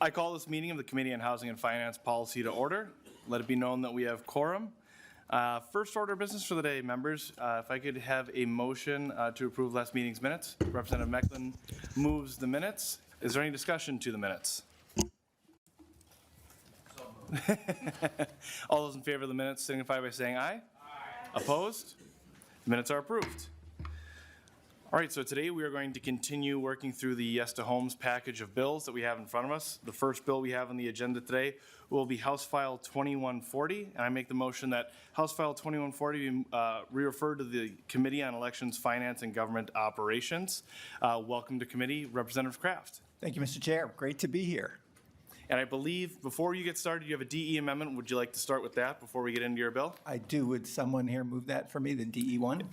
I call this meeting of the Committee on Housing and Finance Policy to order. Let it be known that we have quorum. First order of business for the day, members. If I could have a motion to approve last meeting's minutes. Representative Mecklin moves the minutes. Is there any discussion to the minutes? All those in favor of the minutes signify by saying aye. Aye. Opposed? The minutes are approved. All right, so today we are going to continue working through the Yes to Homes package of bills that we have in front of us. The first bill we have on the agenda today will be House File 2140, and I make the motion that House File 2140 be re-referred to the Committee on Elections, Finance, and Government Operations. Welcome to committee, Representative Kraft. Thank you, Mr. Chair. Great to be here. And I believe before you get started, you have a DE amendment. Would you like to start with that before we get into your bill? I do. Would someone here move that for me, the DE one?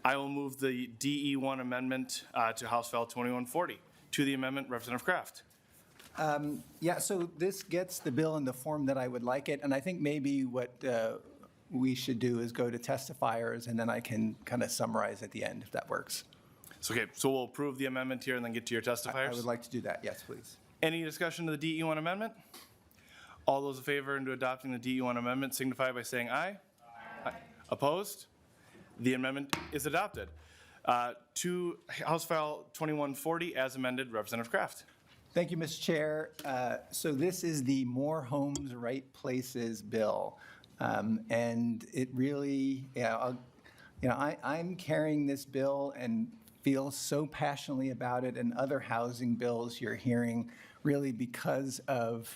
I will move the DE1 amendment to House File 2140. To the amendment, Representative Kraft. Yeah, so this gets the bill in the form that I would like it, and I think maybe what we should do is go to testifiers, and then I can kind of summarize at the end, if that works. Okay, so we'll approve the amendment here and then get to your testifiers? I would like to do that, yes, please. Any discussion to the DE1 amendment? All those in favor into adopting the DE1 amendment signify by saying aye. Aye. Opposed? The amendment is adopted. To House File 2140 as amended, Representative Kraft. Thank you, Mr. Chair. So this is the More Homes, Right Places bill. And it really, I'm carrying this bill and feel so passionately about it, and other housing bills you're hearing really because of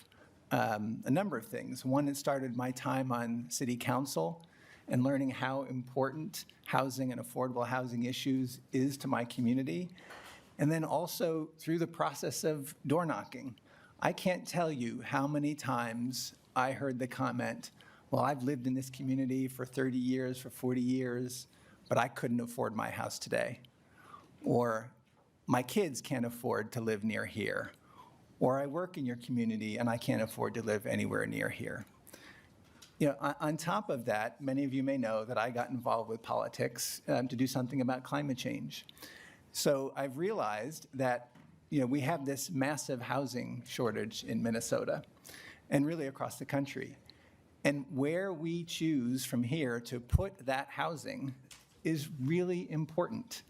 a number of things. One, it started my time on City Council and learning how important housing and affordable housing issues is to my community. And then also through the process of door knocking. I can't tell you how many times I heard the comment, well, I've lived in this community for 30 years, for 40 years, but I couldn't afford my house today. Or my kids can't afford to live near here. Or I work in your community and I can't afford to live anywhere near here. You know, on top of that, many of you may know that I got involved with politics to do something about climate change. So I've realized that, we have this massive housing shortage in Minnesota and really across the country. And where we choose from here to put that housing is really important.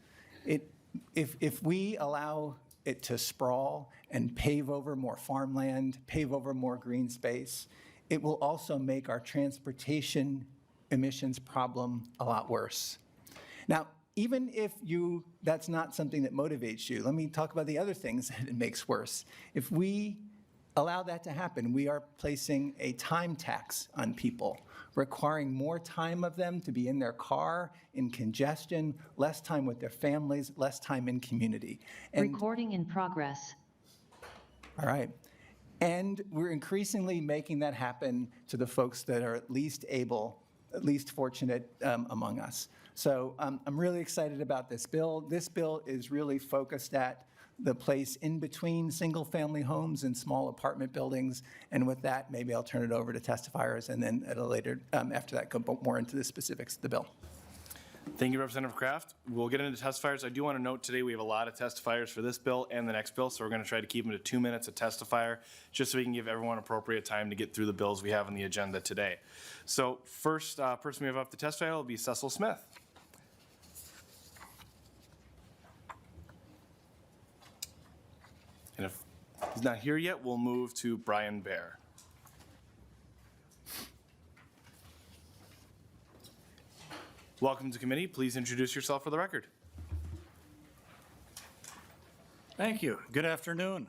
If we allow it to sprawl and pave over more farmland, pave over more green space, it will also make our transportation emissions problem a lot worse. Now, even if that's not something that motivates you, let me talk about the other things that it makes worse. If we allow that to happen, we are placing a time tax on people, requiring more time of them to be in their car, in congestion, less time with their families, less time in community. Recording in progress. All right. And we're increasingly making that happen to the folks that are least able, least fortunate among us. So I'm really excited about this bill. This bill is really focused at the place in between single-family homes and small apartment buildings. And with that, maybe I'll turn it over to testifiers, and then at a later, after that, go more into the specifics of the bill. Thank you, Representative Kraft. We'll get into testifiers. I do want to note today we have a lot of testifiers for this bill and the next bill, so we're going to try to keep them to 2 minutes a testifier, just so we can give everyone appropriate time to get through the bills we have on the agenda today. So first person we have up to testify will be Cecil Smith. And if he's not here yet, we'll move to Brian Baer. Welcome to committee. Please introduce yourself for the record. Thank you. Good afternoon.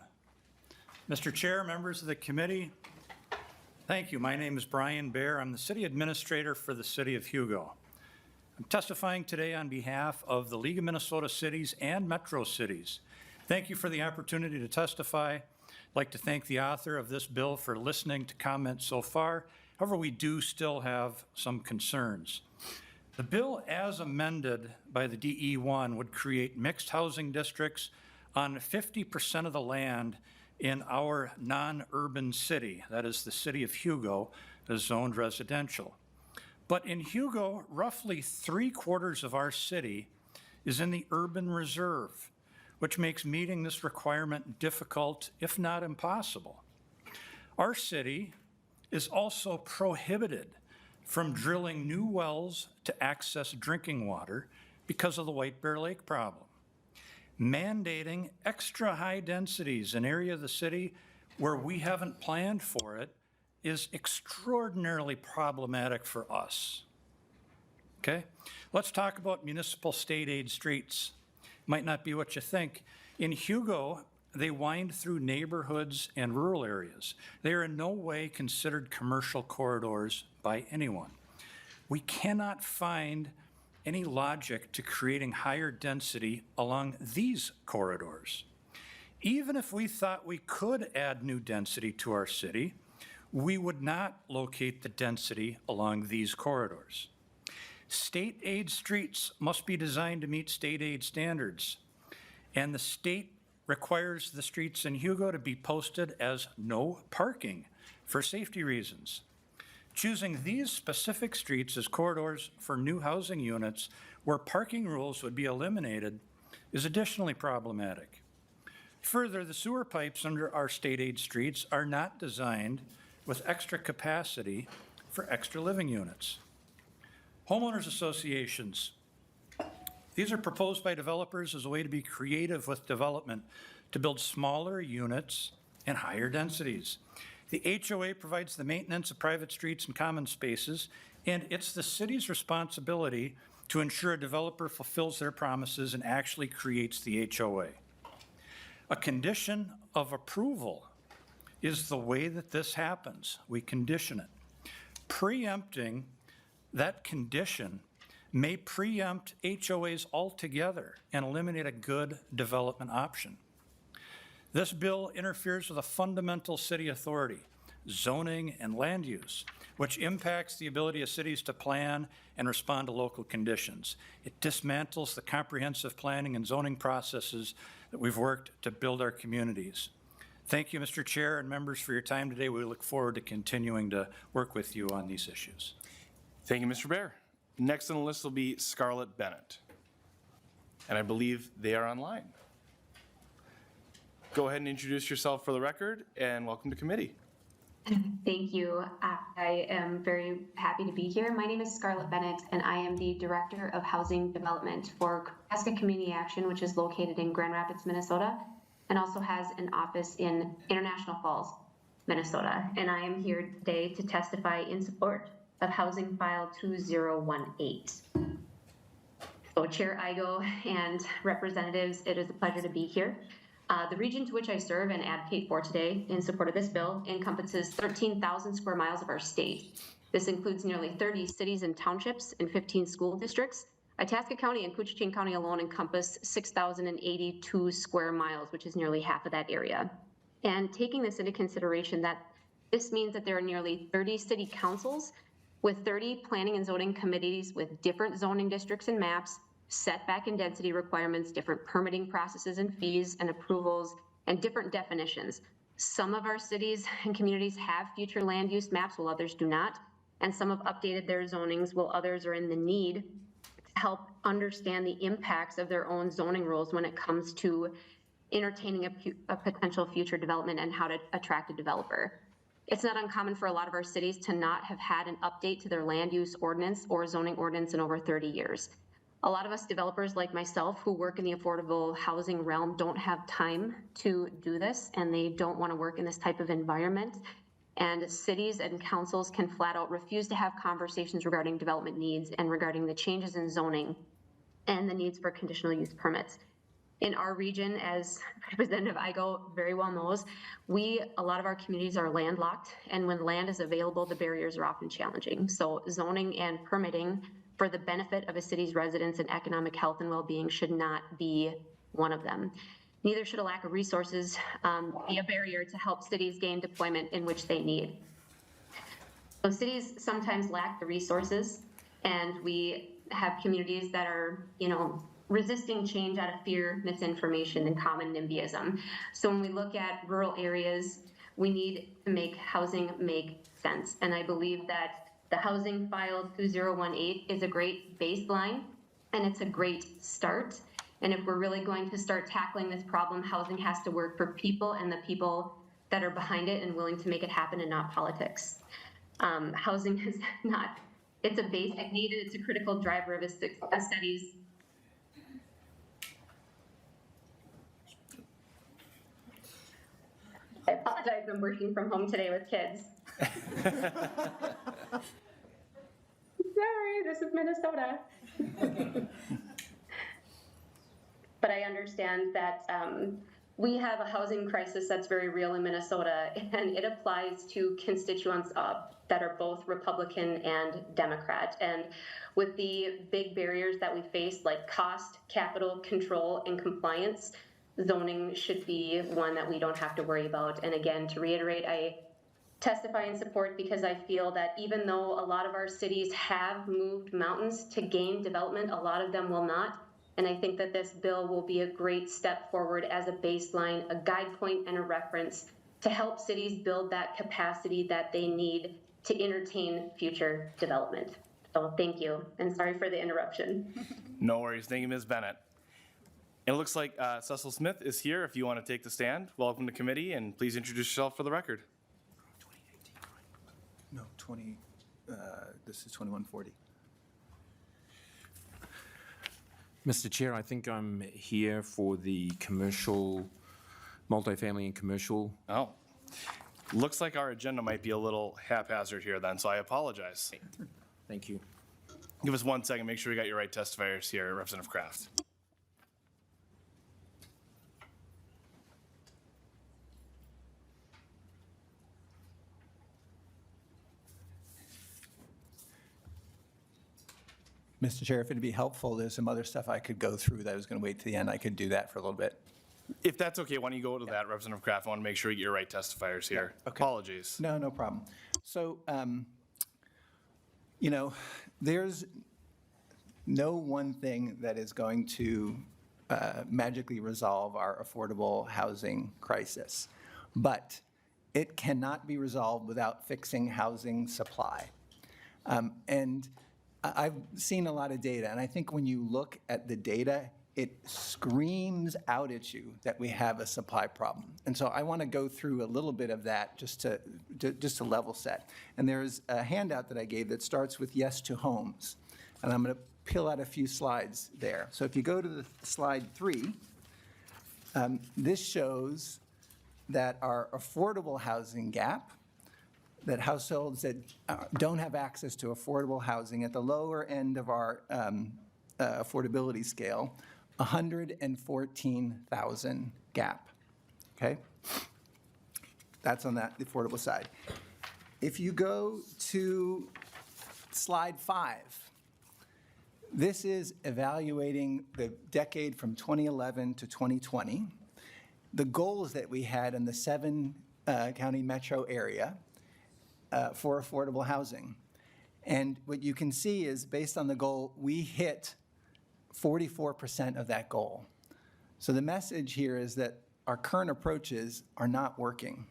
Mr. Chair, members of the committee, thank you. My name is Brian Baer. I'm the city administrator for the city of Hugo. I'm testifying today on behalf of the League of Minnesota Cities and Metro Cities. Thank you for the opportunity to testify. I'd like to thank the author of this bill for listening to comments so far. However, we do still have some concerns. The bill as amended by the DE1 would create mixed housing districts on 50% of the land in our non-urban city, that is the city of Hugo, is zoned residential. But in Hugo, roughly 3/4 of our city is in the urban reserve, which makes meeting this requirement difficult, if not impossible. Our city is also prohibited from drilling new wells to access drinking water because of the White Bear Lake problem. Mandating extra high densities in area of the city where we haven't planned for it is extraordinarily problematic for us. Okay? Let's talk about municipal state aid streets. Might not be what you think. In Hugo, they wind through neighborhoods and rural areas. They are in no way considered commercial corridors by anyone. We cannot find any logic to creating higher density along these corridors. Even if we thought we could add new density to our city, we would not locate the density along these corridors. State aid streets must be designed to meet state aid standards, and the state requires the streets in Hugo to be posted as no parking for safety reasons. Choosing these specific streets as corridors for new housing units where parking rules would be eliminated is additionally problematic. Further, the sewer pipes under our state aid streets are not designed with extra capacity for extra living units. Homeowners associations. These are proposed by developers as a way to be creative with development to build smaller units and higher densities. The HOA provides the maintenance of private streets and common spaces, and it's the city's responsibility to ensure a developer fulfills their promises and actually creates the HOA. A condition of approval is the way that this happens. We condition it. Preempting that condition may preempt HOAs altogether and eliminate a good development option. This bill interferes with a fundamental city authority, zoning and land use, which impacts the ability of cities to plan and respond to local conditions. It dismantles the comprehensive planning and zoning processes that we've worked to build our communities. Thank you, Mr. Chair and members, for your time today. We look forward to continuing to work with you on these issues. Thank you, Mr. Bear. Next on the list will be Scarlett Bennett. And I believe they are online. Go ahead and introduce yourself for the record, and welcome to committee. Thank you. I am very happy to be here. My name is Scarlett Bennett, and I am the Director of Housing Development for Nebraska Community Action, which is located in Grand Rapids, Minnesota, and also has an office in International Falls, Minnesota. And I am here today to testify in support of Housing File 2018. So Chair Igo and representatives, it is a pleasure to be here. The region to which I serve and advocate for today in support of this bill encompasses 13,000 square miles of our state. This includes nearly 30 cities and townships and 15 school districts. Itasca County and Couchiching County alone encompass 6,082 square miles, which is nearly half of that area. And taking this into consideration, that this means that there are nearly 30 city councils with 30 planning and zoning committees with different zoning districts and maps, setback and density requirements, different permitting processes and fees and approvals, and different definitions. Some of our cities and communities have future land use maps while others do not, and some have updated their zonings while others are in the need to help understand the impacts of their own zoning rules when it comes to entertaining a potential future development and how to attract a developer. It's not uncommon for a lot of our cities to not have had an update to their land use ordinance or zoning ordinance in over 30 years. A lot of us developers like myself who work in the affordable housing realm don't have time to do this, and they don't want to work in this type of environment. And cities and councils can flat out refuse to have conversations regarding development needs and regarding the changes in zoning and the needs for conditional use permits. In our region, as Representative Igo very well knows, a lot of our communities are landlocked, and when land is available, the barriers are often challenging. So zoning and permitting for the benefit of a city's residents and economic health and well-being should not be one of them. Neither should a lack of resources be a barrier to help cities gain deployment in which they need. So cities sometimes lack the resources, and we have communities that are, resisting change out of fear, misinformation, and common NIMBYism. So when we look at rural areas, we need to make housing make sense. And I believe that the Housing File 2018 is a great baseline, and it's a great start. And if we're really going to start tackling this problem, housing has to work for people and the people that are behind it and willing to make it happen and not politics. Housing is not, it's a basic need, and it's a critical driver of a city's. I apologize, I'm working from home today with kids. Sorry, this is Minnesota. But I understand that we have a housing crisis that's very real in Minnesota, and it applies to constituents that are both Republican and Democrat. And with the big barriers that we face, like cost, capital, control, and compliance, zoning should be one that we don't have to worry about. And again, to reiterate, I testify in support because I feel that even though a lot of our cities have moved mountains to gain development, a lot of them will not. And I think that this bill will be a great step forward as a baseline, a guide point, and a reference to help cities build that capacity that they need to entertain future development. So thank you, and sorry for the interruption. No worries. Thank you, Ms. Bennett. It looks like Cecil Smith is here if you want to take the stand. Welcome to committee, and please introduce yourself for the record. No, this is 2140. Mr. Chair, I think I'm here for the commercial, multifamily and commercial. Oh, looks like our agenda might be a little haphazard here then, so I apologize. Thank you. Give us 1 second, make sure we got your right testifiers here, Representative Kraft. Mr. Chair, if it'd be helpful, there's some other stuff I could go through that I was going to wait to the end. I could do that for a little bit. If that's okay, why don't you go to that, Representative Kraft? I want to make sure you get your right testifiers here. okay. Apologies. No problem. So, there's no one thing that is going to magically resolve our affordable housing crisis, but it cannot be resolved without fixing housing supply. And I've seen a lot of data, and I think when you look at the data, it screams out at you that we have a supply problem. And so I want to go through a little bit of that just to level set. And there's a handout that I gave that starts with yes to homes. And I'm going to peel out a few slides there. So if you go to the slide 3, this shows that our affordable housing gap, that households that don't have access to affordable housing at the lower end of our affordability scale, 114,000 gap, okay? That's on that affordable side. If you go to slide 5, this is evaluating the decade from 2011 to 2020, the goals that we had in the 7-county metro area for affordable housing. And what you can see is, based on the goal, we hit 44% of that goal. So the message here is that our current approaches are not working.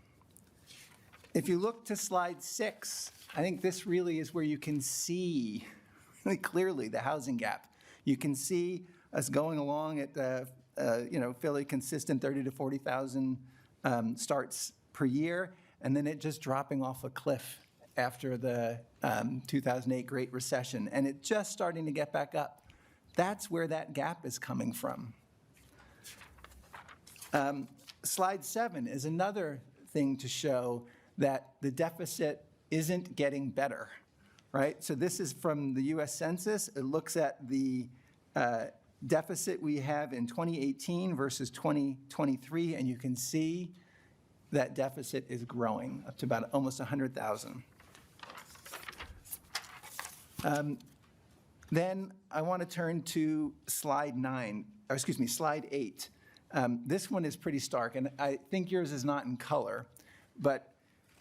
If you look to slide 6, I think this really is where you can see really clearly the housing gap. You can see us going along at the fairly consistent 30 to 40,000 starts per year, and then it just dropping off a cliff after the 2008 Great Recession, and it just starting to get back up. That's where that gap is coming from. Slide 7 is another thing to show that the deficit isn't getting better, right? So this is from the US Census. It looks at the deficit we have in 2018 versus 2023, and you can see that deficit is growing up to about almost 100,000. Then I want to turn to slide 8. This one is pretty stark, and I think yours is not in color, but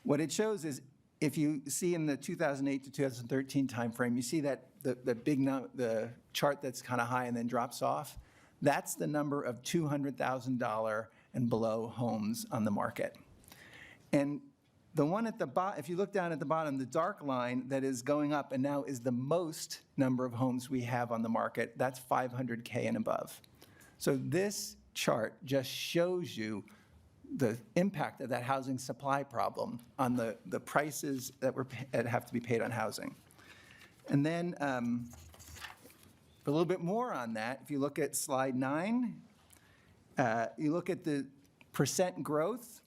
what it shows is, if you see in the 2008 to 2013 timeframe, you see that the chart that's kind of high and then drops off. That's the number of $200,000 and below homes on the market. And the one at the bottom, if you look down at the bottom, the dark line that is going up and now is the most number of homes we have on the market, that's 500K and above. So this chart just shows you the impact of that housing supply problem on the prices that have to be paid on housing. And then a little bit more on that, if you look at slide 9, you look at the percent growth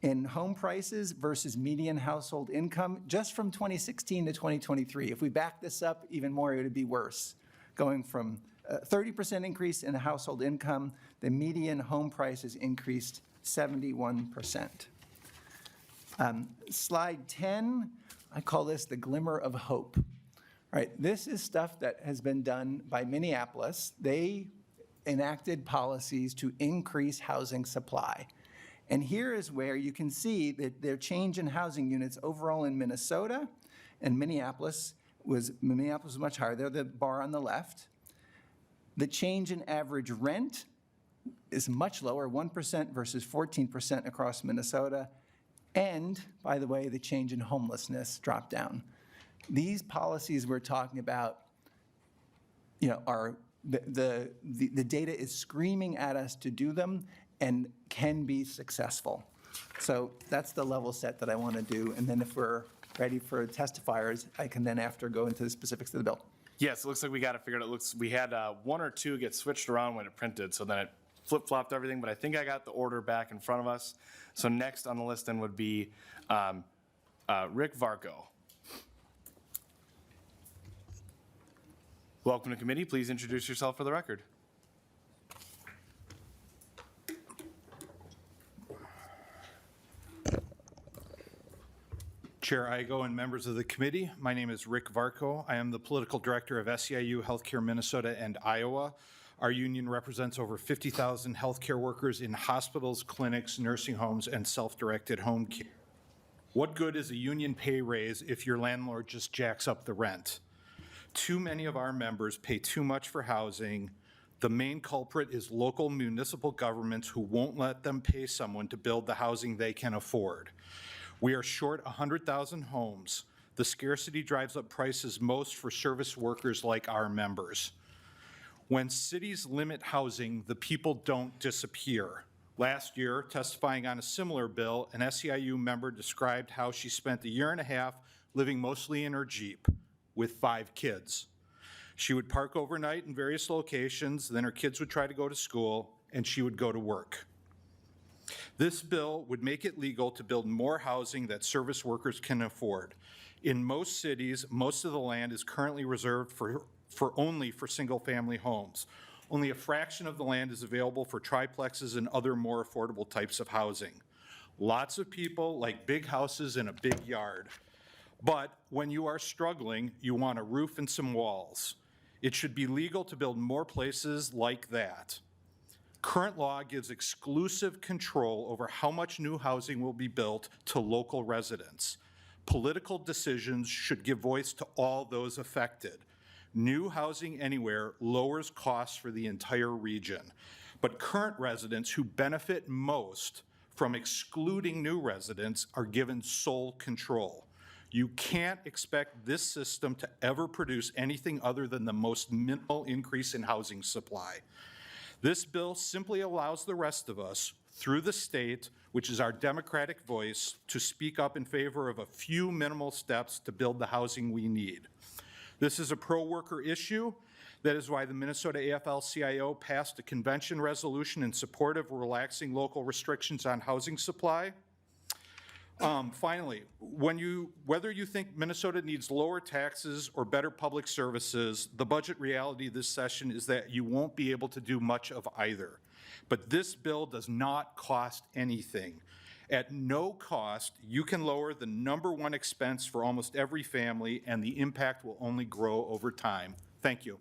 in home prices versus median household income just from 2016 to 2023. If we back this up even more, it would be worse. Going from a 30% increase in household income, the median home prices increased 71%. Slide 10, I call this the glimmer of hope. All right, this is stuff that has been done by Minneapolis. They enacted policies to increase housing supply. And here is where you can see that their change in housing units overall in Minnesota and Minneapolis was much higher. They're the bar on the left. The change in average rent is much lower, 1% versus 14% across Minnesota. And, by the way, the change in homelessness dropped down. These policies we're talking about, are the data is screaming at us to do them and can be successful. So that's the level set that I want to do. And then if we're ready for testifiers, I can then after go into the specifics of the bill. Yes, it looks like we got it figured out. We had 1 or 2 get switched around when it printed, so then it flip-flopped everything, but I think I got the order back in front of us. So next on the list then would be Rick Varco. Welcome to committee. Please introduce yourself for the record. Chair Igo and members of the committee, my name is Rick Varco. I am the political director of SEIU Healthcare Minnesota and Iowa. Our union represents over 50,000 healthcare workers in hospitals, clinics, nursing homes, and self-directed home care. What good is a union pay raise if your landlord just jacks up the rent? Too many of our members pay too much for housing. The main culprit is local municipal governments who won't let them pay someone to build the housing they can afford. We are short 100,000 homes. The scarcity drives up prices most for service workers like our members. When cities limit housing, the people don't disappear. Last year, testifying on a similar bill, an SEIU member described how she spent a year and a half living mostly in her Jeep with 5 kids. She would park overnight in various locations, then her kids would try to go to school, and she would go to work. This bill would make it legal to build more housing that service workers can afford. In most cities, most of the land is currently reserved only for single-family homes. Only a fraction of the land is available for triplexes and other more affordable types of housing. Lots of people like big houses and a big yard. But when you are struggling, you want a roof and some walls. It should be legal to build more places like that. Current law gives exclusive control over how much new housing will be built to local residents. Political decisions should give voice to all those affected. New housing anywhere lowers costs for the entire region. But current residents who benefit most from excluding new residents are given sole control. You can't expect this system to ever produce anything other than the most minimal increase in housing supply. This bill simply allows the rest of us, through the state, which is our democratic voice, to speak up in favor of a few minimal steps to build the housing we need. This is a pro-worker issue. That is why the Minnesota AFL-CIO passed a convention resolution in support of relaxing local restrictions on housing supply. Finally, whether you think Minnesota needs lower taxes or better public services, the budget reality this session is that you won't be able to do much of either. But this bill does not cost anything. At no cost, you can lower the #1 expense for almost every family, and the impact will only grow over time. Thank you.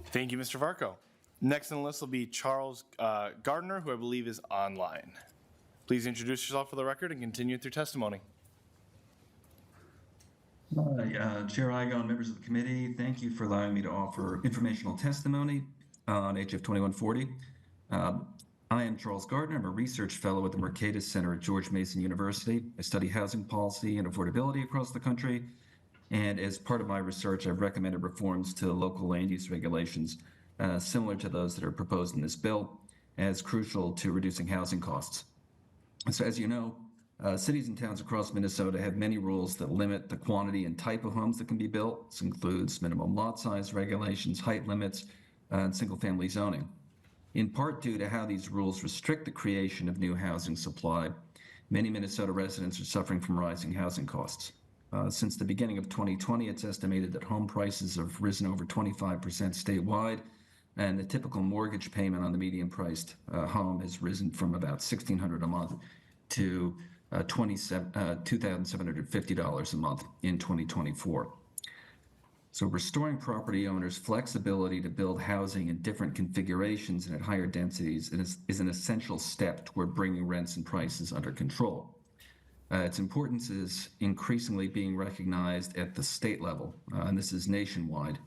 Thank you, Mr. Varco. Next on the list will be Charles Gardner, who I believe is online. Please introduce yourself for the record and continue with your testimony. Chair Igo and members of the committee, thank you for allowing me to offer informational testimony on HF 2140. I am Charles Gardner. I'm a research fellow at the Mercatus Center at George Mason University. I study housing policy and affordability across the country. And as part of my research, I've recommended reforms to local land use regulations similar to those that are proposed in this bill. as crucial to reducing housing costs. So as you know, cities and towns across Minnesota have many rules that limit the quantity and type of homes that can be built. This includes minimum lot size regulations, height limits, and single-family zoning. In part due to how these rules restrict the creation of new housing supply, many Minnesota residents are suffering from rising housing costs. Since the beginning of 2020, it's estimated that home prices have risen over 25% statewide, and the typical mortgage payment on the median-priced home has risen from about $1,600 a month to $2,750 a month in 2024. So restoring property owners' flexibility to build housing in different configurations and at higher densities is an essential step toward bringing rents and prices under control. Its importance is increasingly being recognized at the state level, and this is nationwide.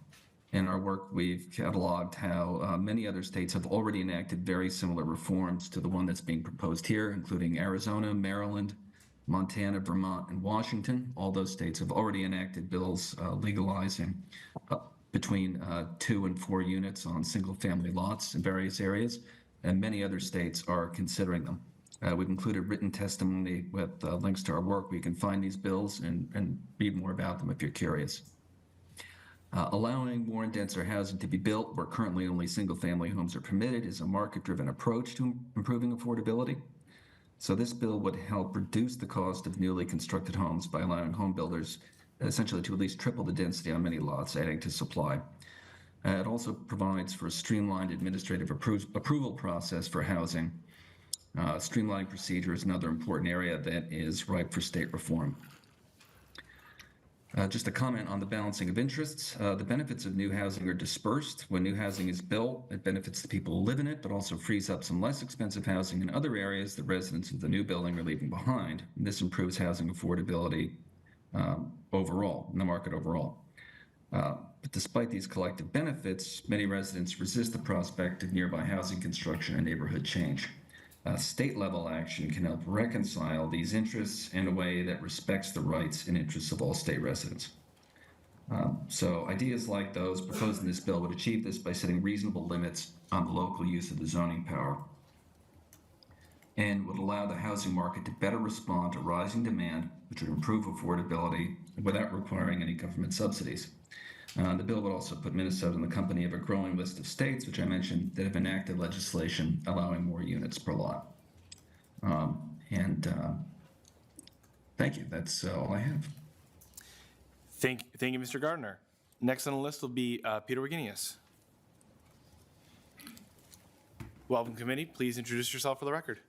In our work, we've cataloged how many other states have already enacted very similar reforms to the one that's being proposed here, including Arizona, Maryland, Montana, Vermont, and Washington. All those states have already enacted bills legalizing between 2 and 4 units on single-family lots in various areas, and many other states are considering them. We've included written testimony with links to our work where you can find these bills and read more about them if you're curious. Allowing more and denser housing to be built where currently only single-family homes are permitted is a market-driven approach to improving affordability. So this bill would help reduce the cost of newly constructed homes by allowing home builders essentially to at least triple the density on many lots, adding to supply. It also provides for a streamlined administrative approval process for housing. Streamlining procedure is another important area that is ripe for state reform. Just a comment on the balancing of interests. The benefits of new housing are dispersed. When new housing is built, it benefits the people who live in it, but also frees up some less expensive housing in other areas that residents of the new building are leaving behind. And this improves housing affordability overall, in the market overall. But despite these collective benefits, many residents resist the prospect of nearby housing construction and neighborhood change. State-level action can help reconcile these interests in a way that respects the rights and interests of all state residents. So ideas like those proposed in this bill would achieve this by setting reasonable limits on the local use of the zoning power and would allow the housing market to better respond to rising demand, which would improve affordability without requiring any government subsidies. The bill would also put Minnesota in the company of a growing list of states, which I mentioned, that have enacted legislation allowing more units per lot. Thank you. That's all I have. Thank you, Mr. Gardner. Next on the list will be Peter Wagenius. Welcome, committee. Please introduce yourself for the record.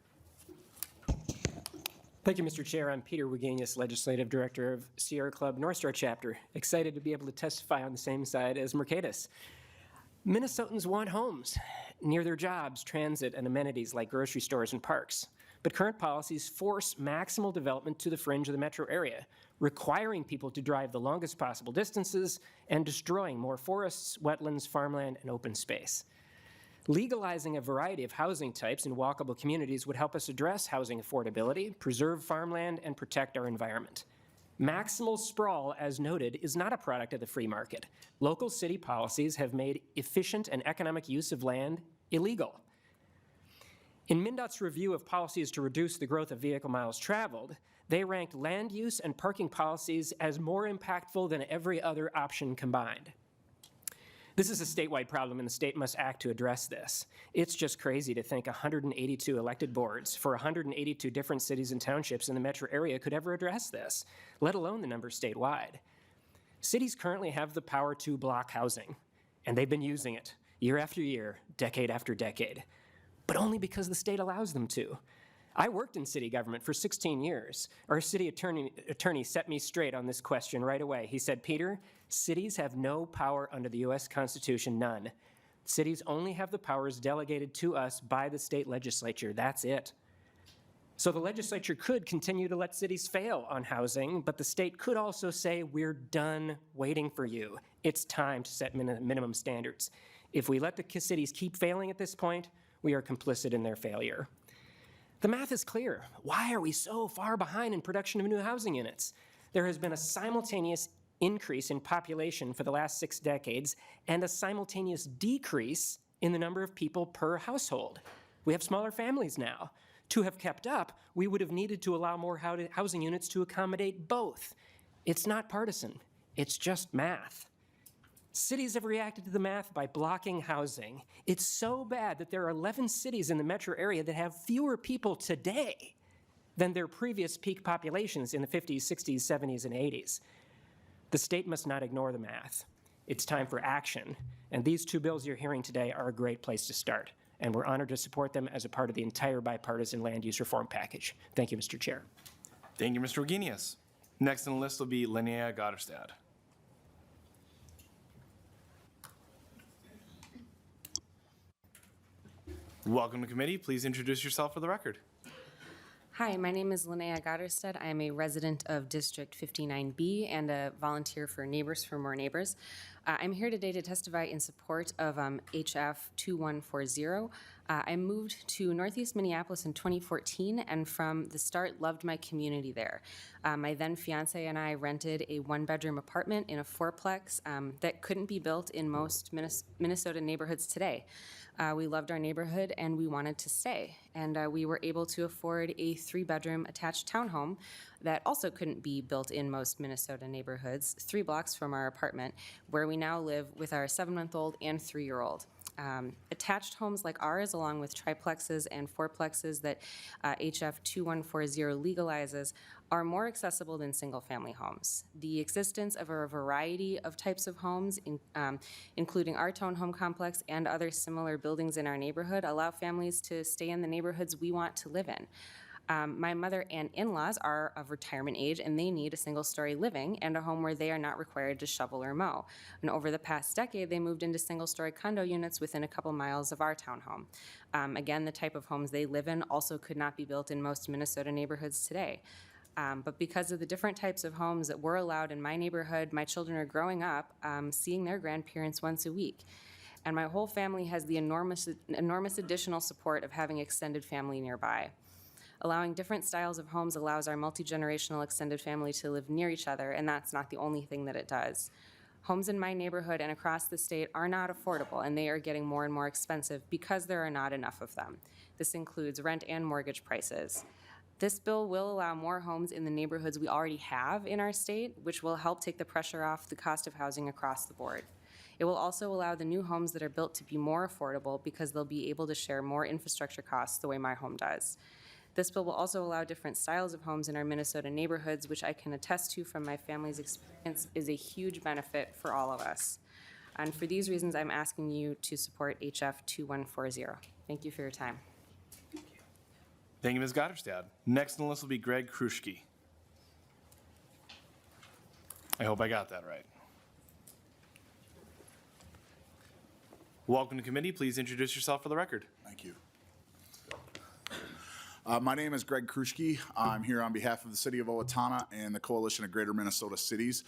Thank you, Mr. Chair. I'm Peter Wagenius, Legislative Director of Sierra Club North Star Chapter. Excited to be able to testify on the same side as Mercatus. Minnesotans want homes near their jobs, transit, and amenities like grocery stores and parks. But current policies force maximal development to the fringe of the metro area, requiring people to drive the longest possible distances and destroying more forests, wetlands, farmland, and open space. Legalizing a variety of housing types in walkable communities would help us address housing affordability, preserve farmland, and protect our environment. Maximal sprawl, as noted, is not a product of the free market. Local city policies have made efficient and economic use of land illegal. In MnDOT's review of policies to reduce the growth of vehicle miles traveled, they ranked land use and parking policies as more impactful than every other option combined. This is a statewide problem, and the state must act to address this. It's just crazy to think 182 elected boards for 182 different cities and townships in the metro area could ever address this, let alone the numbers statewide. Cities currently have the power to block housing, and they've been using it year after year, decade after decade, but only because the state allows them to. I worked in city government for 16 years. Our city attorney set me straight on this question right away. He said, Peter, cities have no power under the U.S. Constitution, none. Cities only have the powers delegated to us by the state legislature. That's it. So the legislature could continue to let cities fail on housing, but the state could also say, we're done waiting for you. It's time to set minimum standards. If we let the cities keep failing at this point, we are complicit in their failure. The math is clear. Why are we so far behind in production of new housing units? There has been a simultaneous increase in population for the last 6 decades and a simultaneous decrease in the number of people per household. We have smaller families now. To have kept up, we would have needed to allow more housing units to accommodate both. It's not partisan. It's just math. Cities have reacted to the math by blocking housing. It's so bad that there are 11 cities in the metro area that have fewer people today than their previous peak populations in the 50s, 60s, 70s, and 80s. The state must not ignore the math. It's time for action, and these two bills you're hearing today are a great place to start, and we're honored to support them as a part of the entire bipartisan land use reform package. Thank you, Mr. Chair. Thank you, Mr. Wagenius. Next on the list will be Linnea Gotterstad. Welcome to committee. Please introduce yourself for the record. Hi, my name is Linnea Gotterstad. I am a resident of District 59B and a volunteer for Neighbors for More Neighbors. I'm here today to testify in support of HF 2140. I moved to Northeast Minneapolis in 2014 and from the start loved my community there. My then fiance and I rented a one-bedroom apartment in a fourplex that couldn't be built in most Minnesota neighborhoods today. We loved our neighborhood and we wanted to stay. And we were able to afford a 3-bedroom attached townhome that also couldn't be built in most Minnesota neighborhoods, 3 blocks from our apartment, where we now live with our 7-month-old and 3-year-old. Attached homes like ours, along with triplexes and fourplexes that HF 2140 legalizes, are more accessible than single-family homes. The existence of a variety of types of homes, including our townhome complex and other similar buildings in our neighborhood, allow families to stay in the neighborhoods we want to live in. My mother and in-laws are of retirement age and they need a single-story living and a home where they are not required to shovel or mow. And over the past decade, they moved into single-story condo units within a couple miles of our townhome. Again, the type of homes they live in also could not be built in most Minnesota neighborhoods today. But because of the different types of homes that were allowed in my neighborhood, my children are growing up seeing their grandparents once a week. And my whole family has the enormous additional support of having extended family nearby. Allowing different styles of homes allows our multi-generational extended family to live near each other, and that's not the only thing that it does. Homes in my neighborhood and across the state are not affordable, and they are getting more and more expensive because there are not enough of them. This includes rent and mortgage prices. This bill will allow more homes in the neighborhoods we already have in our state, which will help take the pressure off the cost of housing across the board. It will also allow the new homes that are built to be more affordable because they'll be able to share more infrastructure costs the way my home does. This bill will also allow different styles of homes in our Minnesota neighborhoods, which I can attest to from my family's experience is a huge benefit for all of us. And for these reasons, I'm asking you to support HF 2140. Thank you for your time. Thank you, Ms. Gotterstad. Next on the list will be Greg Kruschke. I hope I got that right. Welcome to committee. Please introduce yourself for the record. Thank you. My name is Greg Kruschke. I'm here on behalf of the City of Owatonna and the Coalition of Greater Minnesota Cities.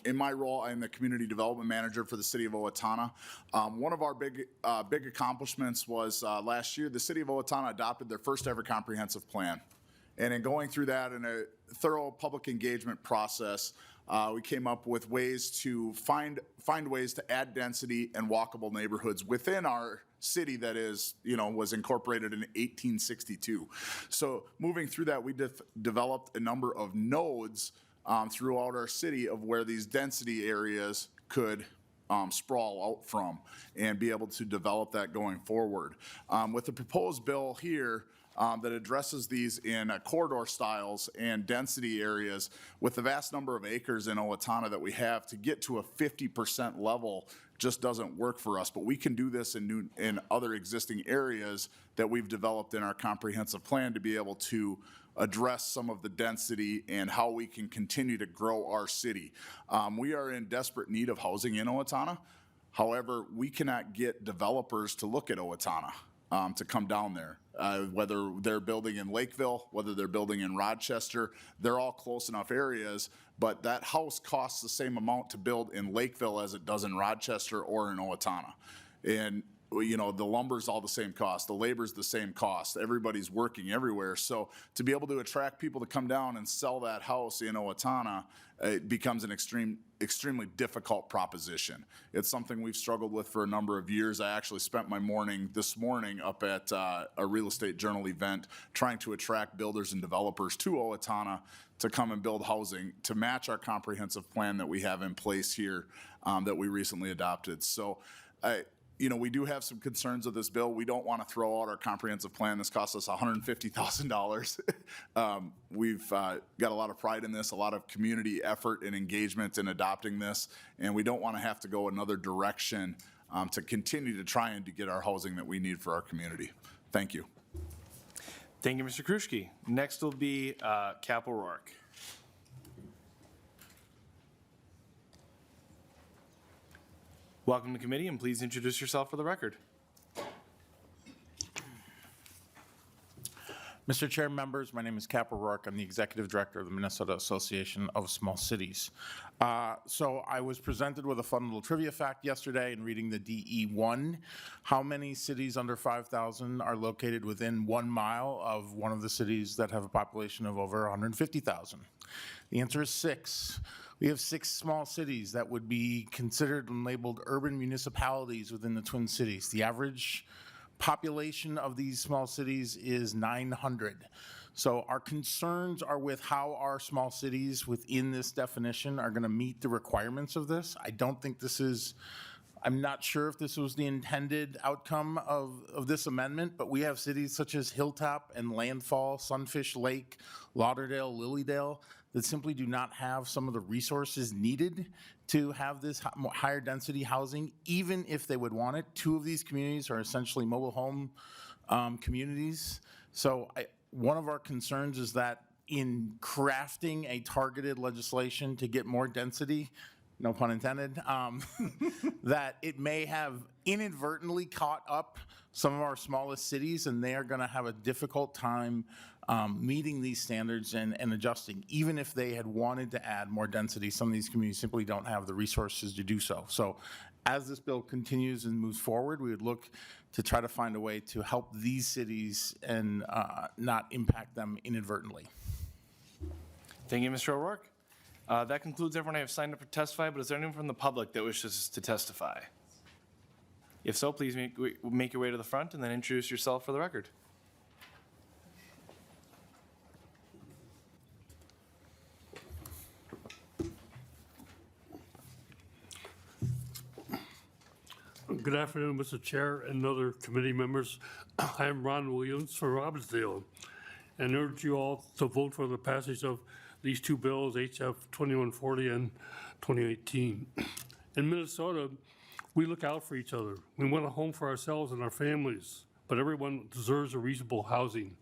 In my role, I'm the Community Development Manager for the City of Owatonna. One of our big accomplishments was last year, the City of Owatonna adopted their first ever comprehensive plan. And in going through that in a thorough public engagement process, we came up with ways to find ways to add density and walkable neighborhoods within our city that was incorporated in 1862. So moving through that, we developed a number of nodes throughout our city of where these density areas could sprawl out from and be able to develop that going forward. With the proposed bill here, that addresses these in corridor styles and density areas with the vast number of acres in Owatonna that we have, to get to a 50% level just doesn't work for us. But we can do this in other existing areas that we've developed in our comprehensive plan to be able to address some of the density and how we can continue to grow our city. We are in desperate need of housing in Owatonna. However, we cannot get developers to look at Owatonna. To come down there, whether they're building in Lakeville, whether they're building in Rochester, they're all close enough areas, but that house costs the same amount to build in Lakeville as it does in Rochester or in Owatonna. And you know, the lumber's all the same cost, the labor's the same cost, everybody's working everywhere. So to be able to attract people to come down and sell that house in Owatonna, it becomes an extremely difficult proposition. It's something we've struggled with for a number of years. I actually spent my morning this morning up at a real estate journal event trying to attract builders and developers to Owatonna to come and build housing to match our comprehensive plan that we have in place here that we recently adopted. So, you know, we do have some concerns with this bill. We don't want to throw out our comprehensive plan. This cost us $150,000. We've got a lot of pride in this, a lot of community effort and engagement in adopting this, and we don't want to have to go another direction to continue to try and to get our housing that we need for our community. Thank you. Thank you, Mr. Kruschke. Next will be Cap O'Rourke. Welcome to committee, and please introduce yourself for the record. Mr. Chair, members, my name is Cap O'Rourke. I'm the Executive Director of the Minnesota Association of Small Cities. So I was presented with a fun little trivia fact yesterday in reading the DE1. How many cities under 5,000 are located within 1 mile of one of the cities that have a population of over 150,000? The answer is 6. We have 6 small cities that would be considered and labeled urban municipalities within the Twin Cities. The average population of these small cities is 900. So our concerns are with how our small cities within this definition are going to meet the requirements of this. I don't think this is, I'm not sure if this was the intended outcome of this amendment, but we have cities such as Hilltop and Landfall, Sunfish Lake, Lauderdale, Lilydale, that simply do not have some of the resources needed to have this higher density housing, even if they would want it. 2 of these communities are essentially mobile home communities. So one of our concerns is that in crafting a targeted legislation to get more density, no pun intended, that it may have inadvertently caught up some of our smallest cities, and they are going to have a difficult time meeting these standards and adjusting. Even if they had wanted to add more density, some of these communities simply don't have the resources to do so. So as this bill continues and moves forward, we would look to try to find a way to help these cities and not impact them inadvertently. Thank you, Mr. O'Rourke. That concludes everyone I have signed up to testify, but is there anyone from the public that wishes to testify? If so, please make your way to the front and then introduce yourself for the record. Good afternoon, Mr. Chair and other committee members. I am Ron Williams for Robbinsdale and urge you all to vote for the passage of these 2 bills, HF 2140 and 2018. In Minnesota, we look out for each other. We want a home for ourselves and our families, but everyone deserves a reasonable housing.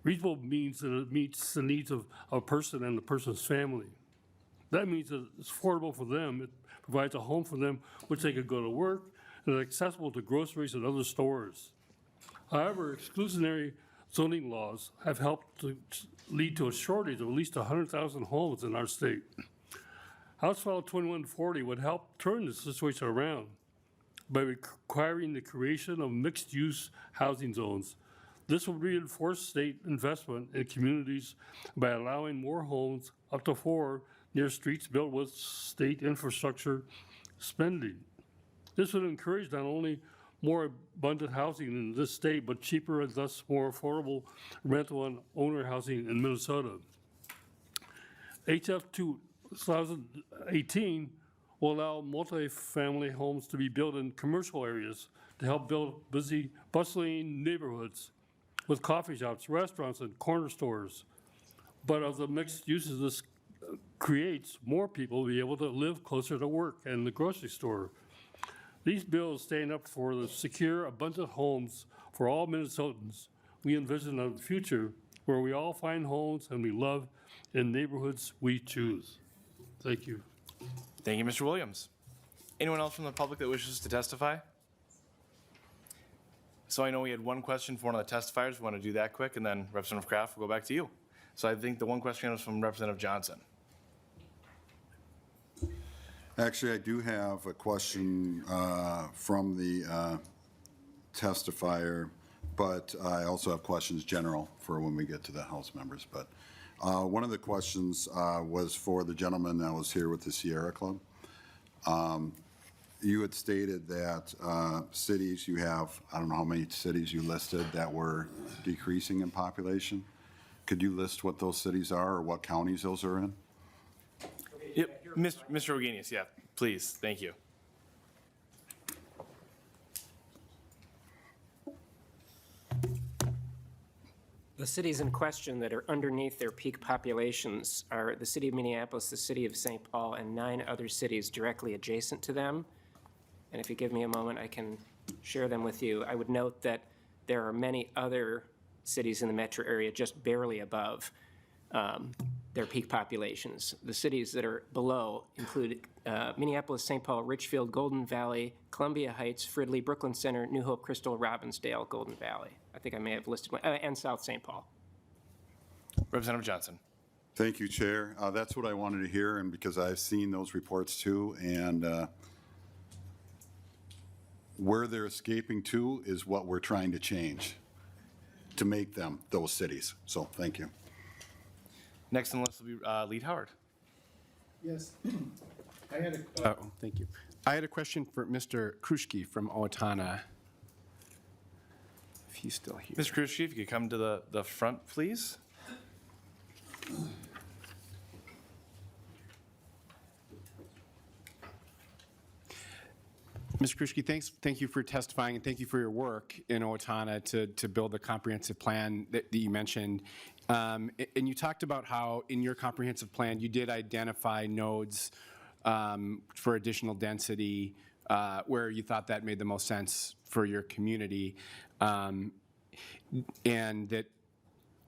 Reasonable means that it meets the needs of a person and the person's family. That means that it's affordable for them. It provides a home for them which they could go to work and is accessible to groceries and other stores. However, exclusionary zoning laws have helped to lead to a shortage of at least 100,000 homes in our state. House File 2140 would help turn the situation around by requiring the creation of mixed-use housing zones. This will reinforce state investment in communities by allowing more homes, up to 4, near streets built with state infrastructure spending. This would encourage not only more abundant housing in this state, but cheaper and thus more affordable rental and owner housing in Minnesota. HF 2018 will allow multifamily homes to be built in commercial areas to help build busy, bustling neighborhoods with coffee shops, restaurants, and corner stores. But of the mixed uses this creates, more people will be able to live closer to work and the grocery store. These bills stand up for the secure, abundant homes for all Minnesotans. We envision a future where we all find homes and we love in neighborhoods we choose. Thank you. Thank you, Mr. Williams. Anyone else from the public that wishes to testify? So I know we had one question for one of the testifiers. We want to do that quick, and then Representative Kraft will go back to you. So I think the one question was from Representative Johnson. Actually, I do have a question from the testifier, but I also have questions general for when we get to the House members. But one of the questions was for the gentleman that was here with the Sierra Club. You had stated that cities, you have, I don't know how many cities you listed that were decreasing in population. Could you list what those cities are or what counties those are in? Yep, Mr. Wagenius, yeah, please, thank you. The cities in question that are underneath their peak populations are the city of Minneapolis, the city of St. Paul, and 9 other cities directly adjacent to them. And if you give me a moment, I can share them with you. I would note that there are many other cities in the metro area just barely above their peak populations. The cities that are below include Minneapolis, St. Paul, Richfield, Golden Valley, Columbia Heights, Fridley, Brooklyn Center, New Hope, Crystal, Robbinsdale, Golden Valley. I think I may have listed one, and South St. Paul. Representative Johnson. Thank you, Chair. That's what I wanted to hear, and because I've seen those reports too, and where they're escaping to is what we're trying to change to make them those cities. So thank you. Next on the list will be Lead Howard. Yes. I had a, thank you. I had a question for Mr. Kruschke from Owatonna, if he's still here. Mr. Kruschke, if you could come to the front, please. Mr. Kruschke, thank you for testifying, and thank you for your work in Owatonna to build the comprehensive plan that you mentioned. And you talked about how in your comprehensive plan you did identify nodes for additional density where you thought that made the most sense for your community. And that,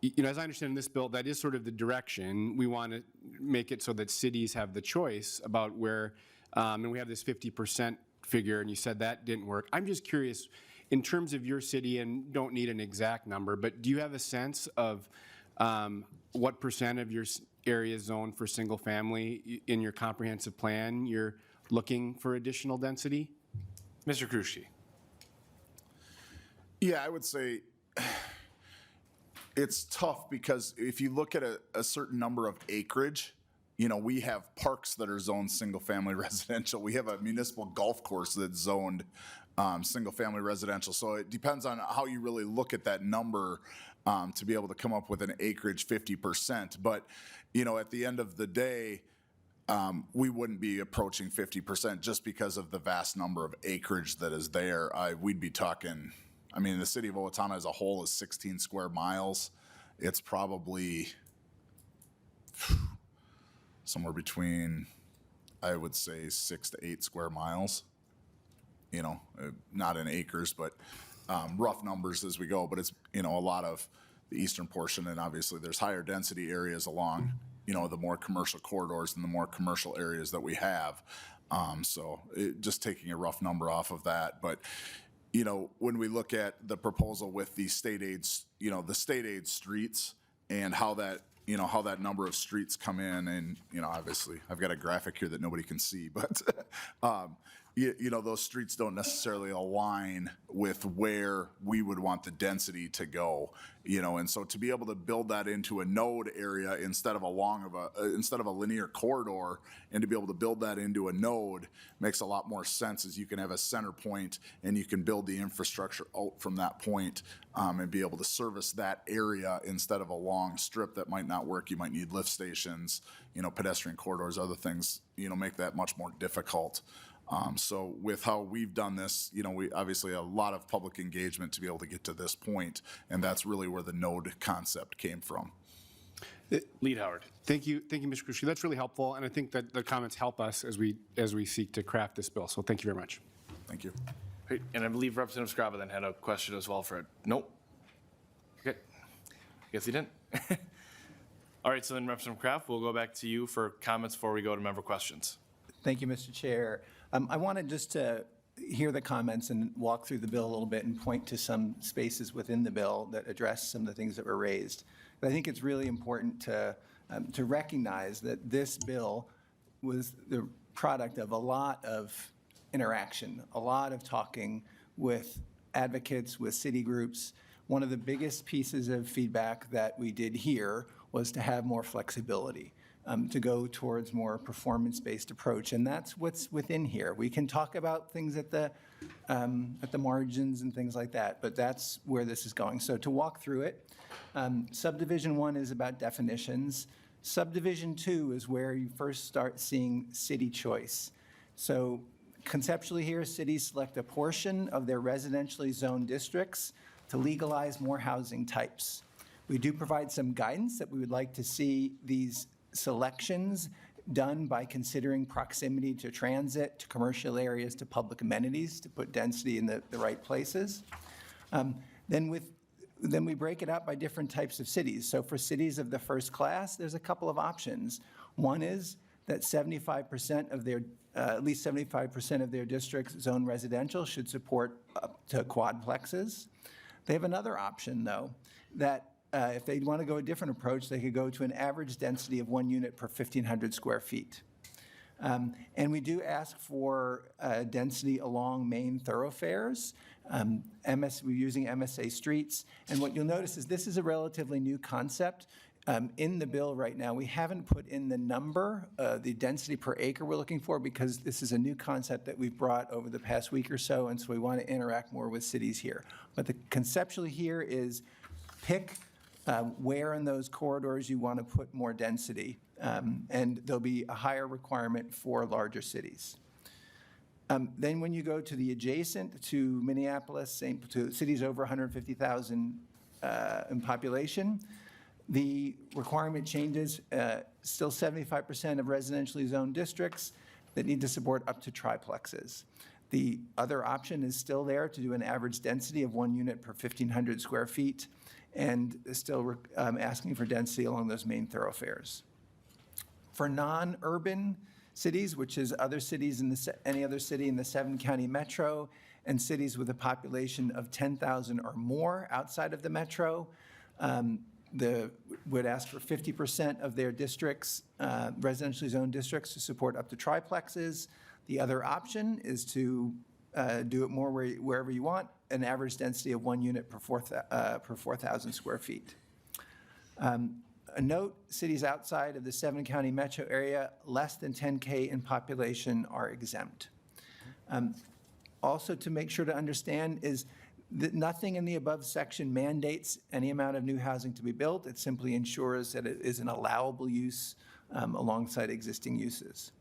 you know, as I understand in this bill, that is sort of the direction. We want to make it so that cities have the choice about where, and we have this 50% figure, and you said that didn't work. I'm just curious, in terms of your city, and don't need an exact number, but do you have a sense of what percent of your area is zoned for single family in your comprehensive plan you're looking for additional density? Mr. Kruschke. Yeah, I would say it's tough because if you look at a certain number of acreage, you know, we have parks that are zoned single-family residential. We have a municipal golf course that's zoned single-family residential. So it depends on how you really look at that number to be able to come up with an acreage 50%. But, you know, at the end of the day, we wouldn't be approaching 50% just because of the vast number of acreage that is there. We'd be talking, I mean, the city of Owatonna as a whole is 16 square miles. It's probably somewhere between, I would say, 6 to 8 square miles. You know, not in acres, but rough numbers as we go. But it's, you know, a lot of the eastern portion, and obviously there's higher density areas along, you know, the more commercial corridors and the more commercial areas that we have. So just taking a rough number off of that. But, you know, when we look at the proposal with the state aids, you know, the state aid streets and how that, you know, how that number of streets come in, and, you know, obviously I've got a graphic here that nobody can see, but, you know, those streets don't necessarily align with where we would want the density to go, you know, and so to be able to build that into a node area instead of a linear corridor, and to be able to build that into a node makes a lot more sense, as you can have a center point and you can build the infrastructure out from that point and be able to service that area instead of a long strip that might not work. You might need lift stations, you know, pedestrian corridors, other things, you know, make that much more difficult. So with how we've done this, you know, we obviously a lot of public engagement to be able to get to this point, and that's really where the node concept came from. Lead Howard. Thank you, Mr. Kruschke. That's really helpful, and I think that the comments help us as we seek to craft this bill. So thank you very much. Thank you. Great. And I believe Representative Scraba then had a question as well for it. Nope. Okay. I guess he didn't. All right, so then Representative Kraft, we'll go back to you for comments before we go to member questions. Thank you, Mr. Chair. I wanted just to hear the comments and walk through the bill a little bit and point to some spaces within the bill that address some of the things that were raised. But I think it's really important to recognize that this bill was the product of a lot of interaction, a lot of talking with advocates, with city groups. One of the biggest pieces of feedback that we did here was to have more flexibility, to go towards more performance-based approach, and that's what's within here. We can talk about things at the margins and things like that, but that's where this is going. So to walk through it, subdivision 1 is about definitions. Subdivision 2 is where you first start seeing city choice. So conceptually here, cities select a portion of their residentially zoned districts to legalize more housing types. We do provide some guidance that we would like to see these selections done by considering proximity to transit, to commercial areas, to public amenities, to put density in the right places. Then we break it out by different types of cities. So for cities of the first class, there's a couple of options. One is that 75% of their, at least 75% of their districts zoned residential should support up to quadplexes. They have another option, though, that if they want to go a different approach, they could go to an average density of 1 unit per 1,500 square feet. And we do ask for density along main thoroughfares. We're using MSA streets. And what you'll notice is this is a relatively new concept. In the bill right now, we haven't put in the number, the density per acre we're looking for, because this is a new concept that we've brought over the past week or so, and so we want to interact more with cities here. But the conceptually here is pick where in those corridors you want to put more density, and there'll be a higher requirement for larger cities. Then when you go to the adjacent to Minneapolis, to cities over 150,000 in population, the requirement changes, still 75% of residentially zoned districts that need to support up to triplexes. The other option is still there to do an average density of 1 unit per 1,500 square feet, and still asking for density along those main thoroughfares. For non-urban cities, which is other cities in any other city in the 7-county metro, and cities with a population of 10,000 or more outside of the metro, would ask for 50% of their districts, residentially zoned districts, to support up to triplexes. The other option is to do it more wherever you want, an average density of 1 unit per 4,000 square feet. A note, cities outside of the 7-county metro area, less than 10K in population, are exempt. Also, to make sure to understand is that nothing in the above section mandates any amount of new housing to be built. It simply ensures that it is an allowable use alongside existing uses.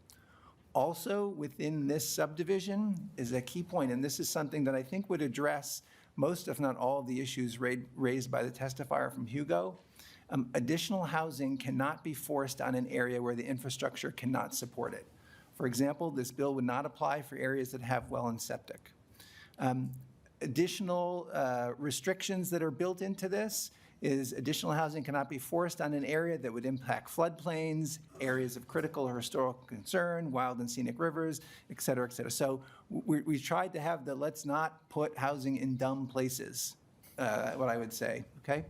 Also, within this subdivision is a key point, and this is something that I think would address most, if not all, of the issues raised by the testifier from Hugo. Additional housing cannot be forced on an area where the infrastructure cannot support it. For example, this bill would not apply for areas that have well and septic. Additional restrictions that are built into this is additional housing cannot be forced on an area that would impact floodplains, areas of critical or historical concern, wild and scenic rivers, et cetera, et cetera. So we tried to have the let's not put housing in dumb places, what I would say, okay?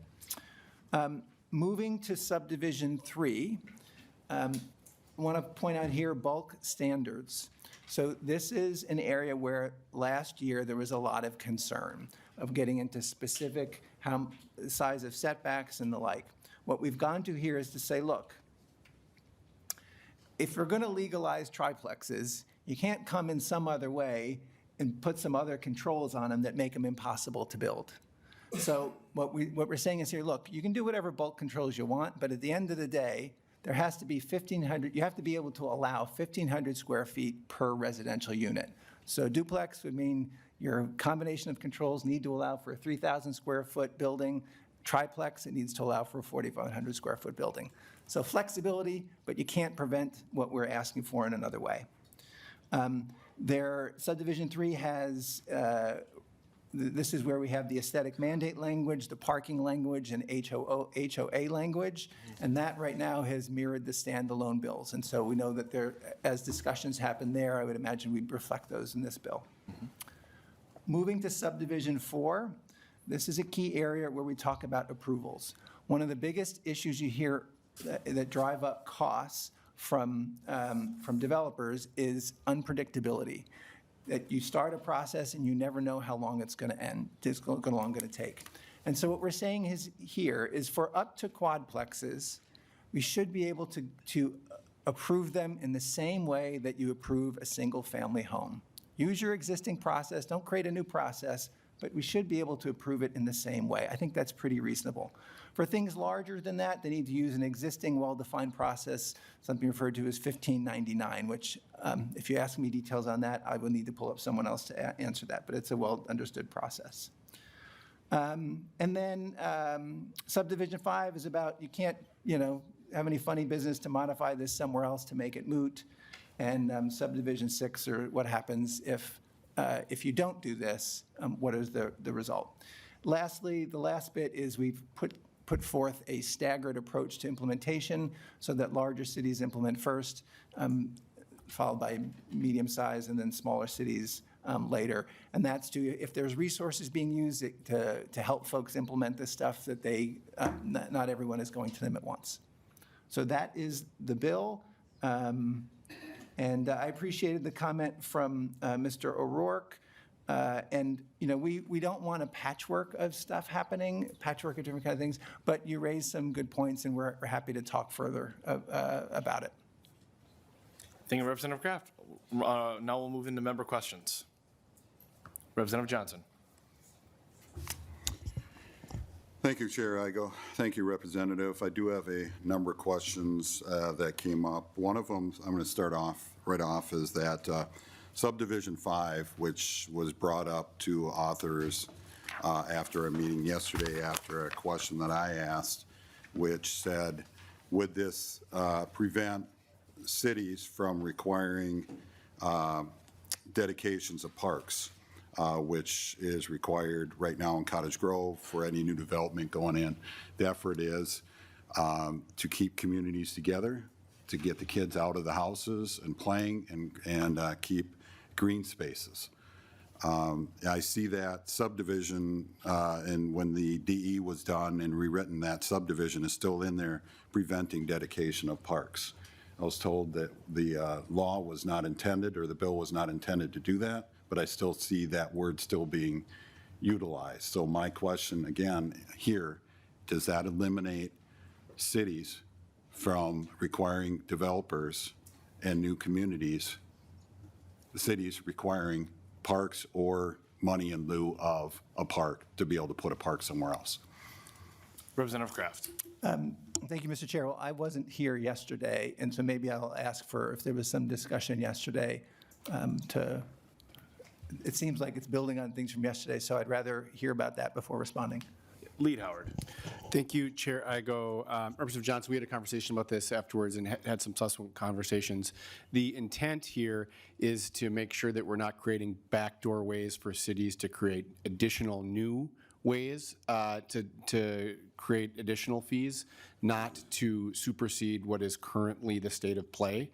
Moving to subdivision 3, I want to point out here bulk standards. So this is an area where last year there was a lot of concern of getting into specific size of setbacks and the like. What we've gone to here is to say, look, if we're going to legalize triplexes, you can't come in some other way and put some other controls on them that make them impossible to build. So what we're saying is here, look, you can do whatever bulk controls you want, but at the end of the day, there has to be 1,500, you have to be able to allow 1,500 square feet per residential unit. So duplex would mean your combination of controls need to allow for a 3,000 square foot building. Triplex, it needs to allow for a 4,500 square foot building. So flexibility, but you can't prevent what we're asking for in another way. Their subdivision 3 has, this is where we have the aesthetic mandate language, the parking language, and HOA language, and that right now has mirrored the standalone bills. And so we know that there, as discussions happen there, I would imagine we'd reflect those in this bill. Moving to subdivision 4, this is a key area where we talk about approvals. One of the biggest issues you hear that drive up costs from developers is unpredictability. that you start a process and you never know how long it's going to end, it's how long going to take. And so what we're saying is here is for up to quadplexes, we should be able to approve them in the same way that you approve a single-family home. Use your existing process, don't create a new process, but we should be able to approve it in the same way. I think that's pretty reasonable. For things larger than that, they need to use an existing well-defined process, something referred to as 1599, which if you ask me details on that, I will need to pull up someone else to answer that, but it's a well-understood process. And then subdivision 5 is about, you can't, have any funny business to modify this somewhere else to make it moot. And subdivision 6, or what happens if you don't do this, what is the result? Lastly, the last bit is we've put forth a staggered approach to implementation so that larger cities implement first, followed by medium-sized and then smaller cities later. And that's if there's resources being used to help folks implement this stuff, that not everyone is going to them at once. So that is the bill. And I appreciated the comment from Mr. O'Rourke. And, we don't want a patchwork of stuff happening, patchwork of different kind of things, but you raised some good points, and we're happy to talk further about it. Thank you, Representative Kraft. Now we'll move into member questions. Representative Johnson. Thank you, Chair Igo. Thank you, Representative. I do have a number of questions that came up. One of them, I'm going to start off right off, is that subdivision 5, which was brought up to authors after a meeting yesterday after a question that I asked, which said, would this prevent cities from requiring dedications of parks? Which is required right now in Cottage Grove for any new development going in. The effort is to keep communities together, to get the kids out of the houses and playing, and keep green spaces. I see that subdivision, and when the DE was done and rewritten, that subdivision is still in there preventing dedication of parks. I was told that the law was not intended, or the bill was not intended to do that, but I still see that word still being utilized. So my question again here, does that eliminate cities from requiring developers and new communities, the cities requiring parks or money in lieu of a park to be able to put a park somewhere else? Representative Kraft. Thank you, Mr. Chair. Well, I wasn't here yesterday, and so maybe I'll ask for if there was some discussion yesterday it seems like it's building on things from yesterday, so I'd rather hear about that before responding. Lead Howard. Thank you, Chair Igo. Representative Johnson, we had a conversation about this afterwards and had some subsequent conversations. The intent here is to make sure that we're not creating backdoor ways for cities to create additional new ways to create additional fees, not to supersede what is currently the state of play.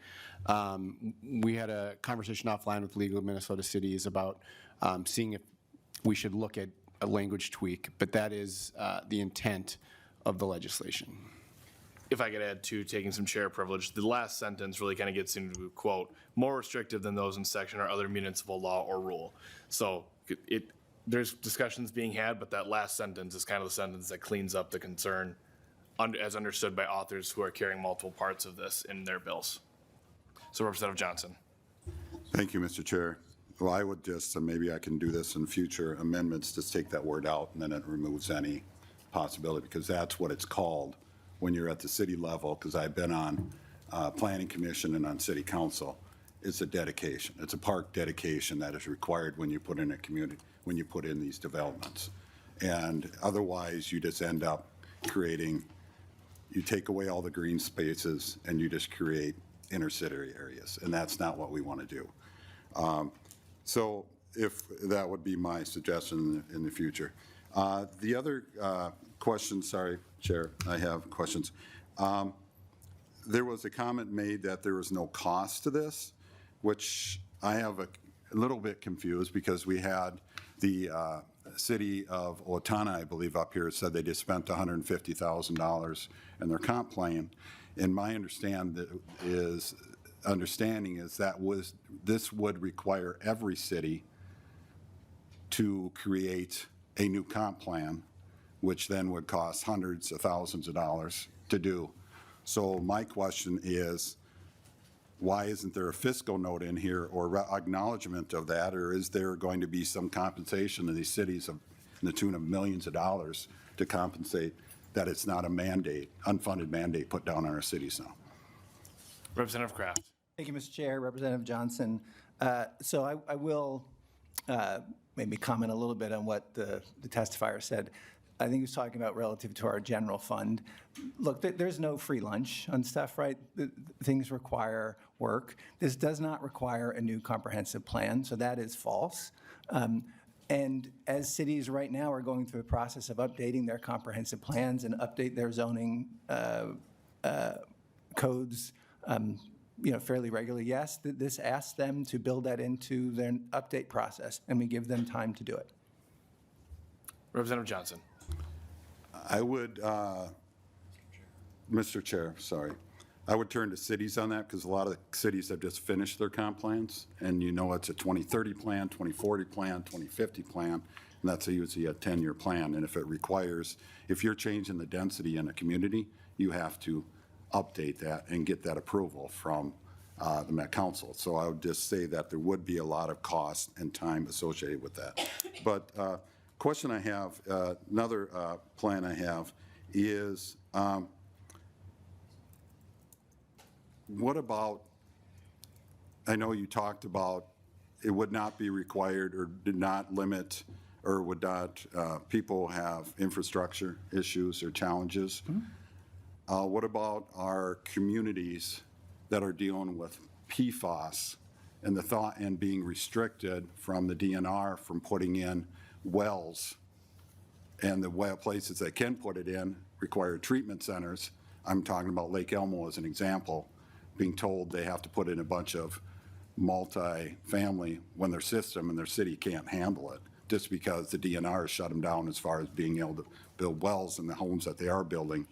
We had a conversation offline with League of Minnesota Cities about seeing if we should look at a language tweak, but that is the intent of the legislation. If I could add to taking some chair privilege, the last sentence really kind of gets into, quote, more restrictive than those in section or other municipal law or rule. So there's discussions being had, but that last sentence is kind of the sentence that cleans up the concern as understood by authors who are carrying multiple parts of this in their bills. So Representative Johnson. Thank you, Mr. Chair. Well, I would just, maybe I can do this in future amendments, just take that word out, and then it removes any possibility, because that's what it's called when you're at the city level, because I've been on Planning Commission and on City Council. It's a dedication. It's a park dedication that is required when you put in a community, when you put in these developments. And otherwise, you just end up creating, you take away all the green spaces and you just create inner city areas, and that's not what we want to do. So if that would be my suggestion in the future. The other question, sorry, Chair, I have questions. There was a comment made that there was no cost to this, which I have a little bit confused, because we had the city of Owatonna, I believe, up here said they just spent $150,000 in their comp plan. And my understanding is understanding is this would require every city to create a new comp plan, which then would cost hundreds of thousands of dollars to do. So my question is, why isn't there a fiscal note in here or acknowledgement of that, or is there going to be some compensation to these cities in the tune of millions of dollars to compensate that it's not a mandate, unfunded mandate put down on our cities now? Representative Kraft. Thank you, Mr. Chair. Representative Johnson. So I will maybe comment a little bit on what the testifier said. I think he was talking about relative to our general fund. Look, there's no free lunch on stuff, right? Things require work. This does not require a new comprehensive plan, so that is false. And as cities right now are going through the process of updating their comprehensive plans and update their zoning codes, fairly regularly, yes, this asks them to build that into their update process, and we give them time to do it. Representative Johnson. I would, Mr. Chair, sorry. I would turn to cities on that because a lot of the cities have just finished their comp plans, and it's a 2030 plan, 2040 plan, 2050 plan, and that's usually a 10-year plan. And if you're changing the density in a community, you have to update that and get that approval from the Met Council. So I would just say that there would be a lot of cost and time associated with that. But question I have, another plan I have is, what about, I know you talked about it would not be required or did not limit or would not, people have infrastructure issues or challenges. What about our communities that are dealing with PFAS and the thought and being restricted from the DNR from putting in wells, and the places that can put it in require treatment centers? I'm talking about Lake Elmo as an example, being told they have to put in a bunch of multi-family when their system and their city can't handle it, just because the DNR has shut them down as far as being able to build wells in the homes that they are building.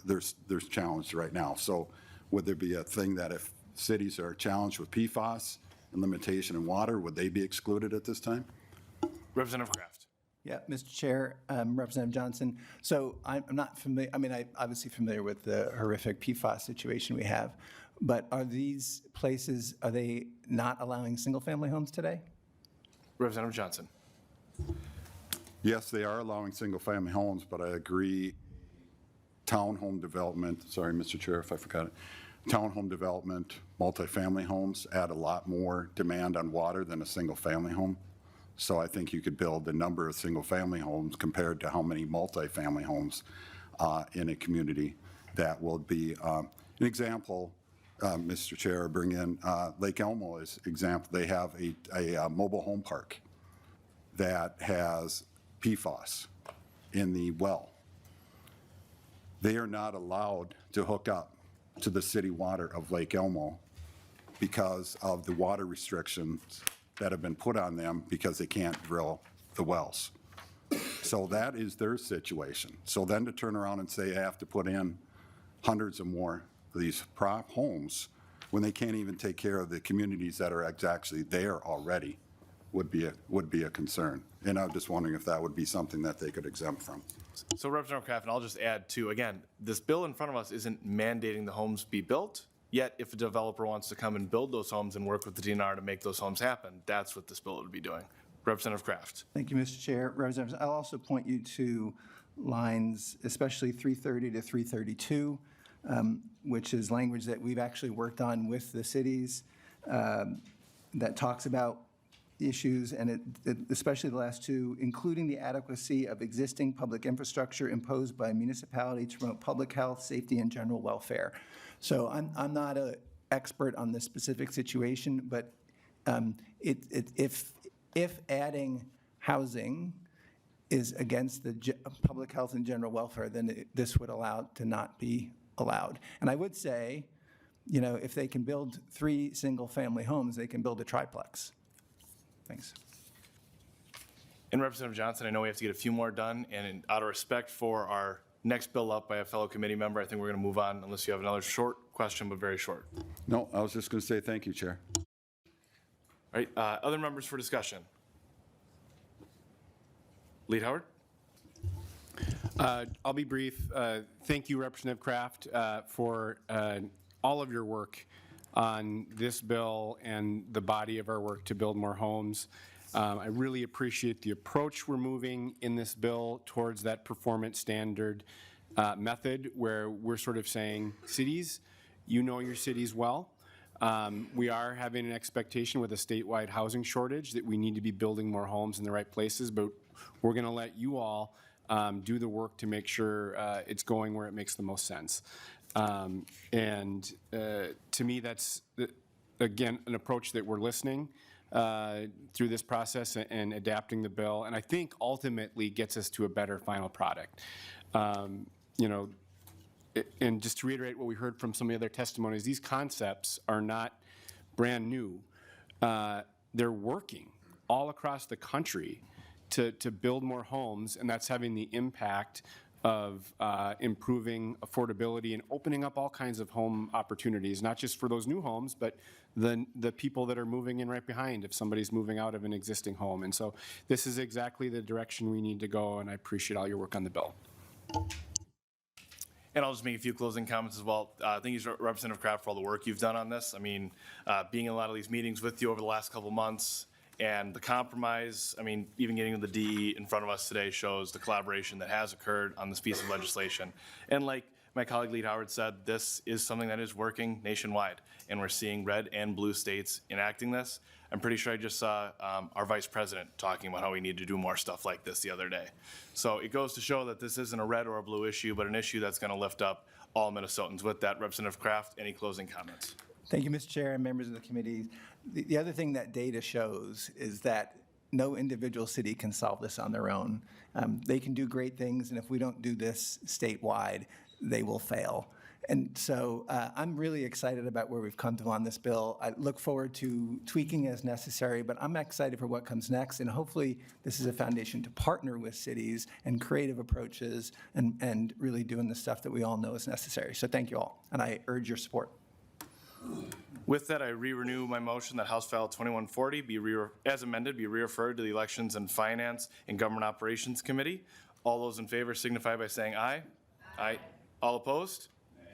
There's challenge right now. So would there be a thing that if cities are challenged with PFAS and limitation in water, would they be excluded at this time? Representative Kraft. Yeah, Mr. Chair, Representative Johnson. So I'm not familiar, I'm obviously familiar with the horrific PFAS situation we have, but are these places, are they not allowing single-family homes today? Representative Johnson. Yes, they are allowing single-family homes, but I agree, townhome development, sorry, Mr. Chair, if I forgot it, townhome development, multifamily homes add a lot more demand on water than a single-family home. So I think you could build a number of single-family homes compared to how many multifamily homes in a community. That will be an example, Mr. Chair, bring in Lake Elmo as example. They have a mobile home park that has PFAS in the well. They are not allowed to hook up to the city water of Lake Elmo because of the water restrictions that have been put on them because they can't drill the wells. So that is their situation. So then to turn around and say I have to put in hundreds of more of these prop homes when they can't even take care of the communities that are actually there already would be a concern. And I'm just wondering if that would be something that they could exempt from. So Representative Kraft, and I'll just add too, again, this bill in front of us isn't mandating the homes be built. Yet, if a developer wants to come and build those homes and work with the DNR to make those homes happen, that's what this bill would be doing. Representative Kraft. Thank you, Mr. Chair. Representatives, I'll also point you to lines, especially 330 to 332, which is language that we've actually worked on with the cities that talks about issues, and especially the last two, including the adequacy of existing public infrastructure imposed by a municipality to promote public health, safety, and general welfare. So I'm not an expert on this specific situation, but if adding housing is against the public health and general welfare, then this would allow to not be allowed. And I would say, if they can build 3 single-family homes, they can build a triplex. Thanks. And Representative Johnson, I know we have to get a few more done, and out of respect for our next bill up by a fellow committee member. I think we're going to move on unless you have another short question, but very short. No, I was just going to say thank you, Chair. All right, other members for discussion. Lead Howard? I'll be brief. Thank you, Representative Kraft, for all of your work on this bill and the body of our work to build more homes. I really appreciate the approach we're moving in this bill towards that performance standard method, where we're sort of saying, cities, you know your cities well. We are having an expectation with a statewide housing shortage that we need to be building more homes in the right places, but we're going to let you all do the work to make sure it's going where it makes the most sense. And to me, that's, again, an approach that we're listening through this process and adapting the bill, and I think ultimately gets us to a better final product. You know, and just to reiterate what we heard from some of the other testimonies, these concepts are not brand new. They're working all across the country to build more homes, and that's having the impact of improving affordability and opening up all kinds of home opportunities, not just for those new homes, but the people that are moving in right behind if somebody's moving out of an existing home. And so this is exactly the direction we need to go, and I appreciate all your work on the bill. And I'll just make a few closing comments as well. Thank you, Representative Kraft, for all the work you've done on this. I mean, being in a lot of these meetings with you over the last couple months, and the compromise, I mean, even getting the DE in front of us today shows the collaboration that has occurred on this piece of legislation. And like my colleague Lead Howard said, this is something that is working nationwide, and we're seeing red and blue states enacting this. I'm pretty sure I just saw our vice president talking about how we need to do more stuff like this the other day. So it goes to show that this isn't a red or a blue issue, but an issue that's going to lift up all Minnesotans. With that, Representative Kraft, any closing comments? Thank you, Mr. Chair and members of the committee. The other thing that data shows is that no individual city can solve this on their own. They can do great things, and if we don't do this statewide, they will fail. And so I'm really excited about where we've come to on this bill. I look forward to tweaking as necessary, but I'm excited for what comes next, and hopefully this is a foundation to partner with cities and creative approaches and really doing the stuff that we all know is necessary. So thank you all, and I urge your support. With that, I renew my motion that House File 2140 as amended be referred to the Elections and Finance and Government Operations Committee. All those in favor signify by saying aye. Aye. All opposed? Nay.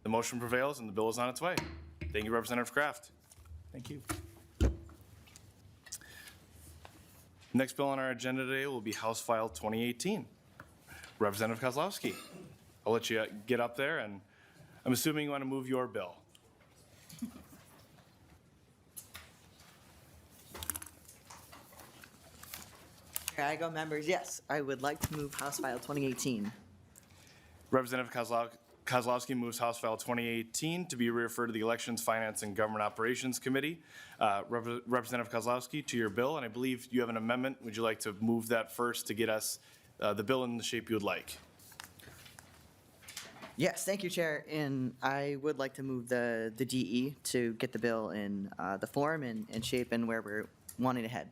The motion prevails and the bill is on its way. Thank you, Representative Kraft. Thank you. Next bill on our agenda today will be House File 2018. Representative Kozlowski, I'll let you get up there, and I'm assuming you want to move your bill. Chicago members, yes, I would like to move House File 2018. Representative Kozlowski moves House File 2018 to be referred to the Elections, Finance, and Government Operations Committee. Representative Kozlowski, to your bill, and I believe you have an amendment. Would you like to move that first to get us the bill in the shape you would like? Yes, thank you, Chair. And I would like to move the DE to get the bill in the form and shape and where we're wanting to head.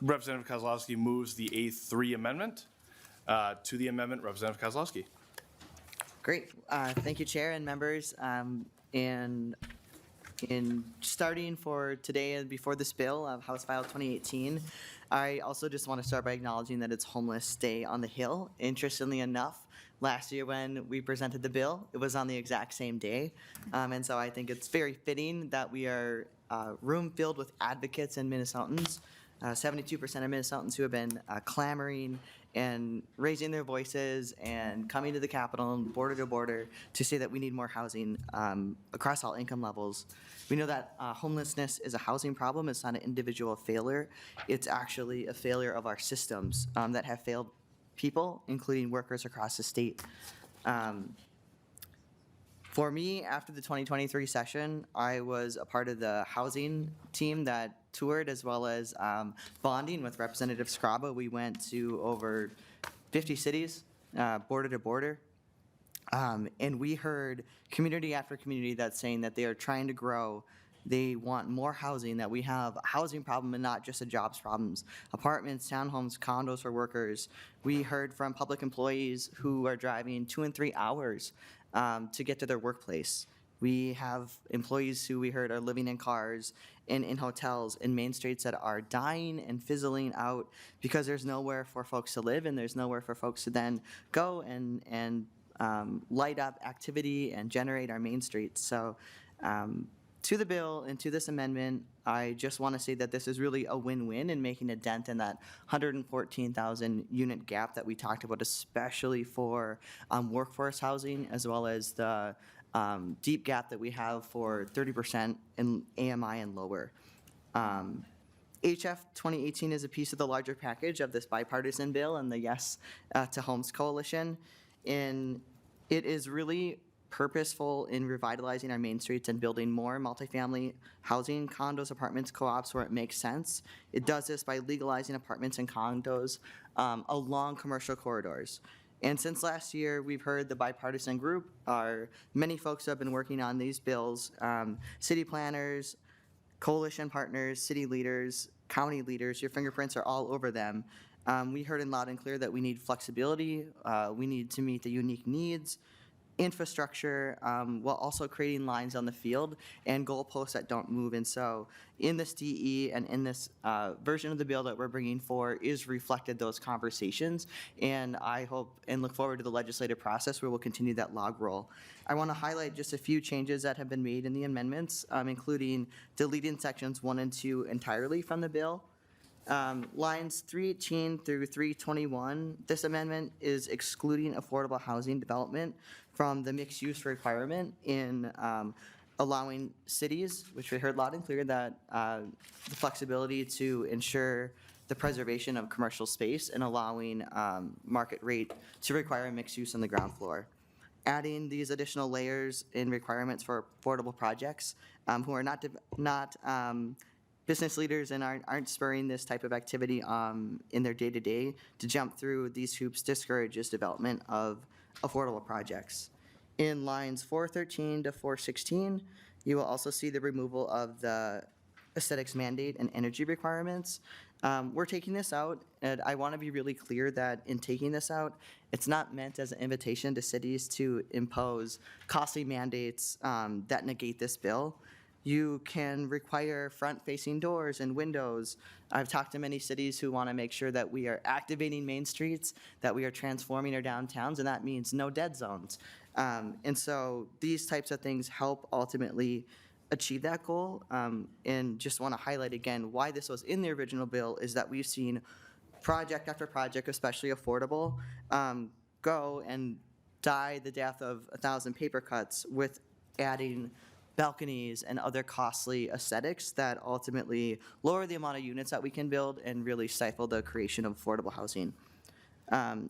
Representative Kozlowski moves the A3 amendment. To the amendment, Representative Kozlowski. Great. Thank you, Chair and members. And in starting for today and before this bill of House File 2018, I also just want to start by acknowledging that it's Homeless Day on the Hill. Interestingly enough, last year when we presented the bill, it was on the exact same day. And so I think it's very fitting that we are a room filled with advocates and Minnesotans. 72% of Minnesotans who have been clamoring and raising their voices and coming to the Capitol and border to border to say that we need more housing across all income levels. We know that homelessness is a housing problem. It's not an individual failure. It's actually a failure of our systems that have failed people, including workers across the state. For me, after the 2023 session, I was a part of the housing team that toured, as well as bonding with Representative Scraba. We went to over 50 cities, border to border, and we heard community after community that's saying that they are trying to grow They want more housing, that we have a housing problem and not just a jobs problems. Apartments, townhomes, condos for workers. We heard from public employees who are driving 2 and 3 hours to get to their workplace. We have employees who we heard are living in cars and in hotels in main streets that are dying and fizzling out because there's nowhere for folks to live and there's nowhere for folks to then go and light up activity and generate our main streets. So to the bill and to this amendment, I just want to say that this is really a win-win in making a dent in that 114,000 unit gap that we talked about, especially for workforce housing, as well as the deep gap that we have for 30% in AMI and lower. HF 2018 is a piece of the larger package of this bipartisan bill and the Yes to Homes Coalition. And it is really purposeful in revitalizing our main streets and building more multifamily housing, condos, apartments, co-ops where it makes sense. It does this by legalizing apartments and condos along commercial corridors. And since last year, we've heard the bipartisan group, many folks have been working on these bills, city planners, coalition partners, city leaders, county leaders, your fingerprints are all over them. We heard in loud and clear that we need flexibility, we need to meet the unique needs, infrastructure, while also creating lines on the field and goalposts that don't move. And so in this DE and in this version of the bill that we're bringing forward is reflected those conversations. And I hope and look forward to the legislative process where we'll continue that log roll. I want to highlight just a few changes that have been made in the amendments, including deleting sections 1 and 2 entirely from the bill. Lines 318 through 321, this amendment is excluding affordable housing development from the mixed use requirement in allowing cities, which we heard loud and clear, that the flexibility to ensure the preservation of commercial space and allowing market rate to require mixed use on the ground floor. Adding these additional layers in requirements for affordable projects who are not business leaders and aren't spurring this type of activity in their day-to-day to jump through these hoops discourages development of affordable projects. In lines 413 to 416, you will also see the removal of the aesthetics mandate and energy requirements. We're taking this out, and I want to be really clear that in taking this out, it's not meant as an invitation to cities to impose costly mandates that negate this bill. You can require front-facing doors and windows. I've talked to many cities who want to make sure that we are activating main streets, that we are transforming our downtowns, and that means no dead zones. And so these types of things help ultimately achieve that goal. And just want to highlight again why this was in the original bill is that we've seen project after project, especially affordable, go and die the death of 1,000 paper cuts with adding balconies and other costly aesthetics that ultimately lower the amount of units that we can build and really stifle the creation of affordable housing.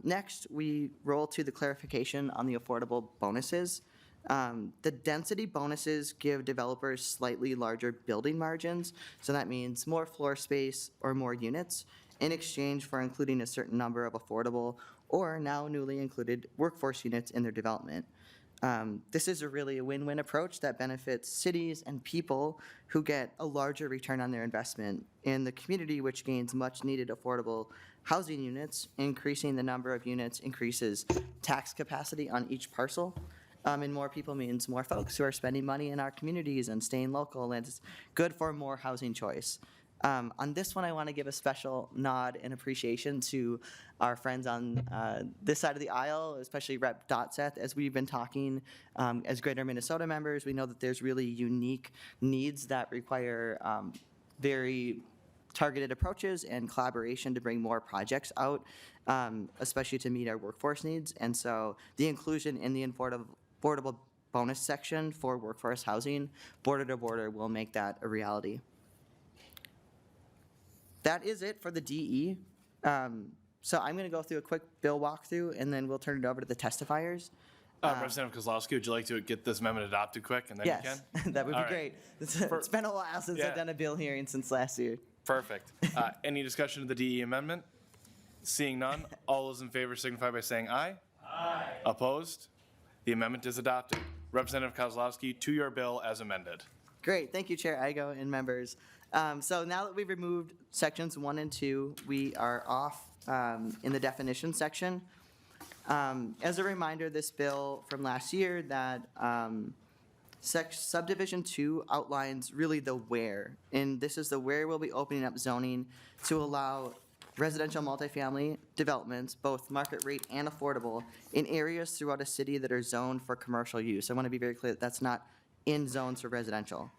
Next, we roll to the clarification on the affordable bonuses. The density bonuses give developers slightly larger building margins, so that means more floor space or more units in exchange for including a certain number of affordable or now newly included workforce units in their development. This is really a win-win approach that benefits cities and people who get a larger return on their investment in the community, which gains much-needed affordable housing units. Increasing the number of units increases tax capacity on each parcel, and more people means more folks who are spending money in our communities and staying local, and it's good for more housing choice. On this one, I want to give a special nod and appreciation to our friends on this side of the aisle, especially Rep. Dotseth. As we've been talking as Greater Minnesota members, we know that there's really unique needs that require very targeted approaches and collaboration to bring more projects out, especially to meet our workforce needs. And so the inclusion in the affordable bonus section for workforce housing, border to border, will make that a reality. That is it for the DE. So I'm going to go through a quick bill walkthrough, and then we'll turn it over to the testifiers. Representative Kozlowski, would you like to get this amendment adopted quick, and then you Yes, can? that would be All right. great. It's been a while since I've done a bill hearing since last year. Perfect. Any discussion of the DE amendment? Seeing none, all those in favor signify by saying aye. Aye. Opposed? The amendment is adopted. Representative Kozlowski, to your bill as amended. Great, thank you, Chair Igo and members. So now that we've removed sections 1 and 2, we are off in the definition section. As a reminder, this bill from last year that subdivision 2 outlines really the where, and this is the where we'll be opening up zoning to allow residential multifamily developments, both market rate and affordable, in areas throughout a city that are zoned for commercial use. I want to be very clear that that's not in zones for residential.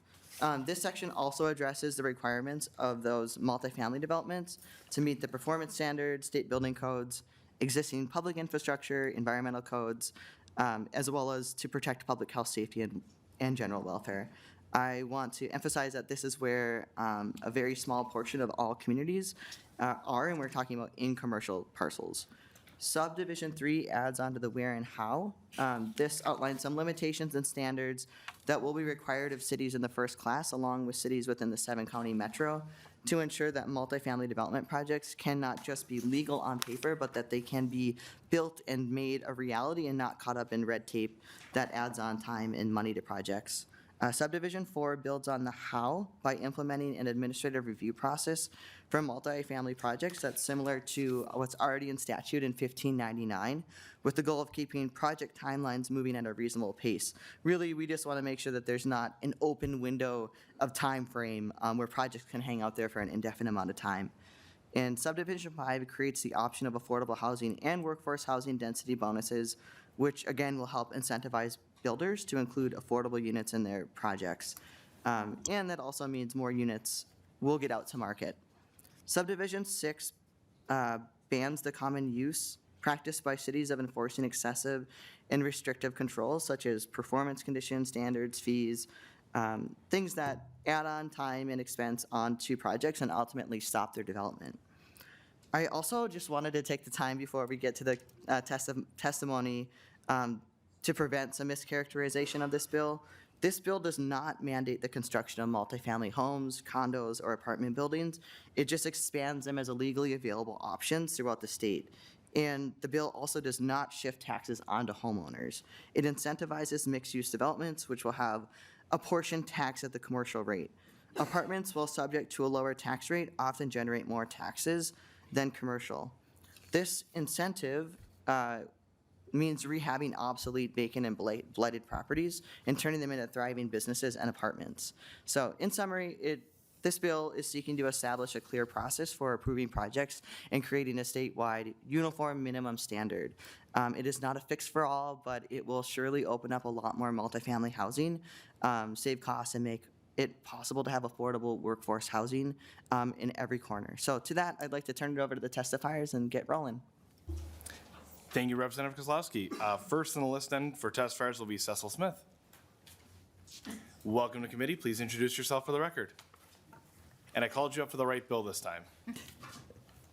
This section also addresses the requirements of those multifamily developments to meet the performance standards, state building codes, existing public infrastructure, environmental codes, as well as to protect public health, safety, and general welfare. I want to emphasize that this is where a very small portion of all communities are, and we're talking about in commercial parcels. Subdivision 3 adds on to the where and how. This outlines some limitations and standards that will be required of cities in the first class, along with cities within the 7-county metro, to ensure that multifamily development projects can not just be legal on paper, but that they can be built and made a reality and not caught up in red tape that adds on time and money to projects. Subdivision 4 builds on the how by implementing an administrative review process for multifamily projects that's similar to what's already in statute in 1599, with the goal of keeping project timelines moving at a reasonable pace. Really, we just want to make sure that there's not an open window of time frame where projects can hang out there for an indefinite amount of time. And Subdivision 5 creates the option of affordable housing and workforce housing density bonuses, which again will help incentivize builders to include affordable units in their projects. And that also means more units will get out to market. Subdivision 6 bans the common use practiced by cities of enforcing excessive and restrictive controls, such as performance conditions, standards, fees, things that add on time and expense onto projects and ultimately stop their development. I also just wanted to take the time before we get to the testimony to prevent some mischaracterization of this bill. This bill does not mandate the construction of multifamily homes, condos, or apartment buildings. It just expands them as a legally available options throughout the state. And the bill also does not shift taxes onto homeowners. It incentivizes mixed-use developments, which will have a portion taxed at the commercial rate. Apartments, while subject to a lower tax rate, often generate more taxes than commercial. This incentive means rehabbing obsolete, vacant, and blighted properties and turning them into thriving businesses and apartments. So in summary, this bill is seeking to establish a clear process for approving projects and creating a statewide uniform minimum standard. It is not a fix for all, but it will surely open up a lot more multifamily housing, save costs, and make it possible to have affordable workforce housing in every corner. So to that, I'd like to turn it over to the testifiers and get rolling. Thank you, Representative Kozlowski. First on the list then for testifiers will be Cecil Smith. Welcome to committee. Please introduce yourself for the record. And I called you up for the right bill this time.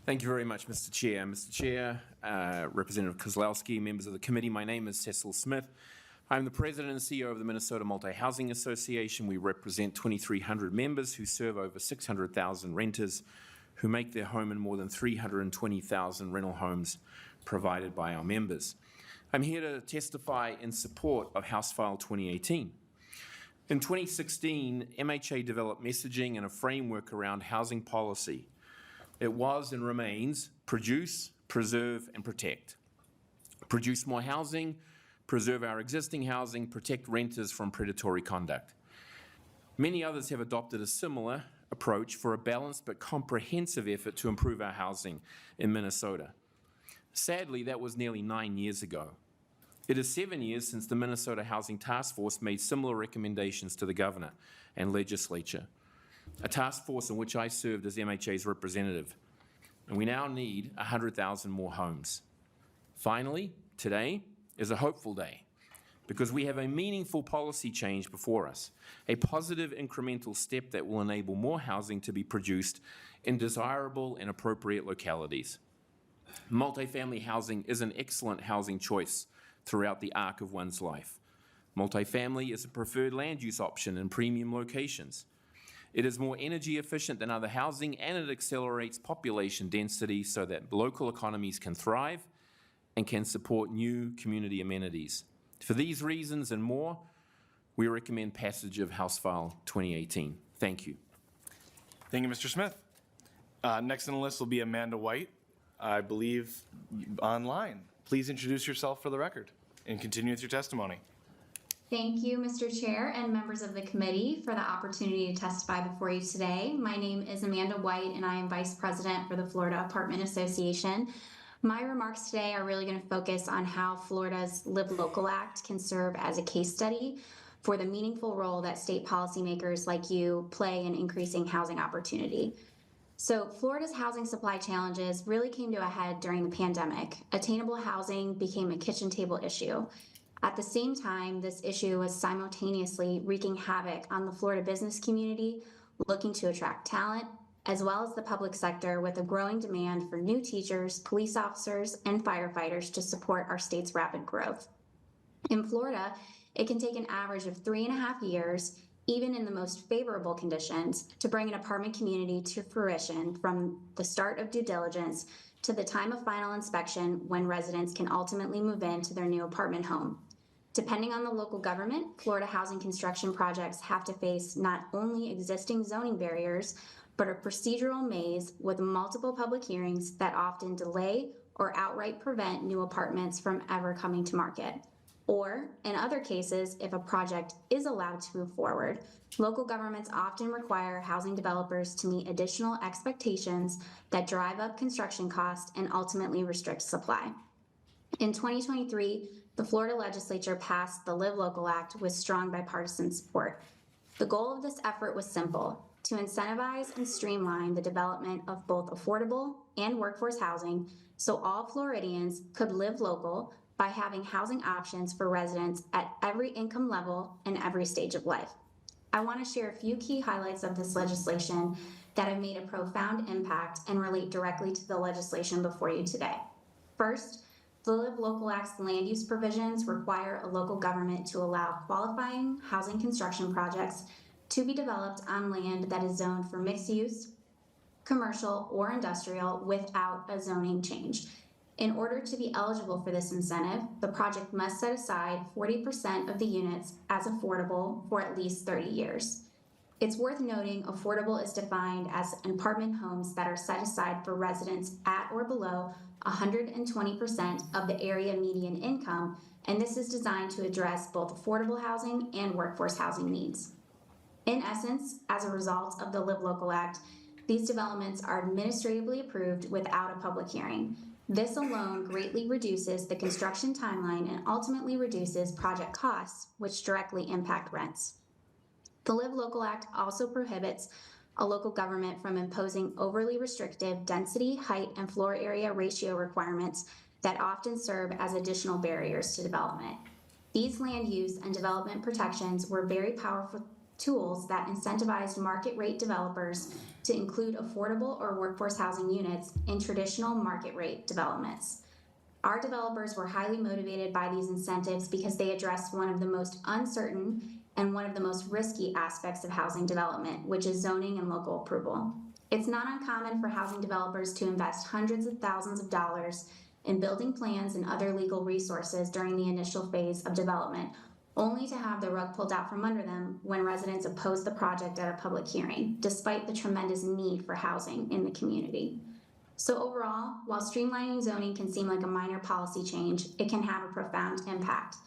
Thank you very much, Mr. Chair. Mr. Chair, Representative Kozlowski, members of the committee, my name is Cecil Smith. I'm the president and CEO of the Minnesota Multi-Housing Association. We represent 2,300 members who serve over 600,000 renters who make their home in more than 320,000 rental homes provided by our members. I'm here to testify in support of House File 2018. In 2016, MHA developed messaging and a framework around housing policy. It was and remains produce, preserve, and protect. Produce more housing, preserve our existing housing, protect renters from predatory conduct. Many others have adopted a similar approach for a balanced but comprehensive effort to improve our housing in Minnesota. Sadly, that was nearly 9 years ago. It is 7 years since the Minnesota Housing Task Force made similar recommendations to the governor and legislature, a task force in which I served as MHA's representative. And we now need 100,000 more homes. Finally, today is a hopeful day because we have a meaningful policy change before us, a positive incremental step that will enable more housing to be produced in desirable and appropriate localities. Multifamily housing is an excellent housing choice throughout the arc of one's life. Multifamily is a preferred land use option in premium locations. It is more energy efficient than other housing, and it accelerates population density so that local economies can thrive and can support new community amenities. For these reasons and more, We recommend passage of House File 2018. Thank you. Thank you, Mr. Smith. Next on the list will be Amanda White, I believe online. Please introduce yourself for the record and continue with your testimony. Thank you, Mr. Chair and members of the committee, for the opportunity to testify before you today. My name is Amanda White, and I am Vice President for the Florida Apartment Association. My remarks today are really going to focus on how Florida's Live Local Act can serve as a case study for the meaningful role that state policymakers like you play in increasing housing opportunity. So Florida's housing supply challenges really came to a head during the pandemic. Attainable housing became a kitchen table issue. At the same time, this issue was simultaneously wreaking havoc on the Florida business community, looking to attract talent, as well as the public sector, with a growing demand for new teachers, police officers, and firefighters to support our state's rapid growth. In Florida, it can take an average of 3.5 years, even in the most favorable conditions, to bring an apartment community to fruition from the start of due diligence to the time of final inspection, when residents can ultimately move into their new apartment home. Depending on the local government, Florida housing construction projects have to face not only existing zoning barriers, but a procedural maze with multiple public hearings that often delay or outright prevent new apartments from ever coming to market. Or, in other cases, if a project is allowed to move forward, local governments often require housing developers to meet additional expectations that drive up construction costs and ultimately restrict supply. In 2023, the Florida legislature passed the Live Local Act with strong bipartisan support. The goal of this effort was simple: to incentivize and streamline the development of both affordable and workforce housing so all Floridians could live local by having housing options for residents at every income level and every stage of life. I want to share a few key highlights of this legislation that have made a profound impact and relate directly to the legislation before you today. First, the Live Local Act's land use provisions require a local government to allow qualifying housing construction projects to be developed on land that is zoned for mixed use, commercial, or industrial without a zoning change. In order to be eligible for this incentive, the project must set aside 40% of the units as affordable for at least 30 years. It's worth noting affordable is defined as apartment homes that are set aside for residents at or below 120% of the area median income, and this is designed to address both affordable housing and workforce housing needs. In essence, as a result of the Live Local Act, these developments are administratively approved without a public hearing. This alone greatly reduces the construction timeline and ultimately reduces project costs, which directly impact rents. The Live Local Act also prohibits a local government from imposing overly restrictive density, height, and floor area ratio requirements that often serve as additional barriers to development. These land use and development protections were very powerful tools that incentivized market rate developers to include affordable or workforce housing units in traditional market rate developments. Our developers were highly motivated by these incentives because they address one of the most uncertain and one of the most risky aspects of housing development, which is zoning and local approval. It's not uncommon for housing developers to invest hundreds of thousands of dollars in building plans and other legal resources during the initial phase of development, only to have the rug pulled out from under them when residents oppose the project at a public hearing, despite the tremendous need for housing in the community. So overall, while streamlining zoning can seem like a minor policy change, it can have a profound impact.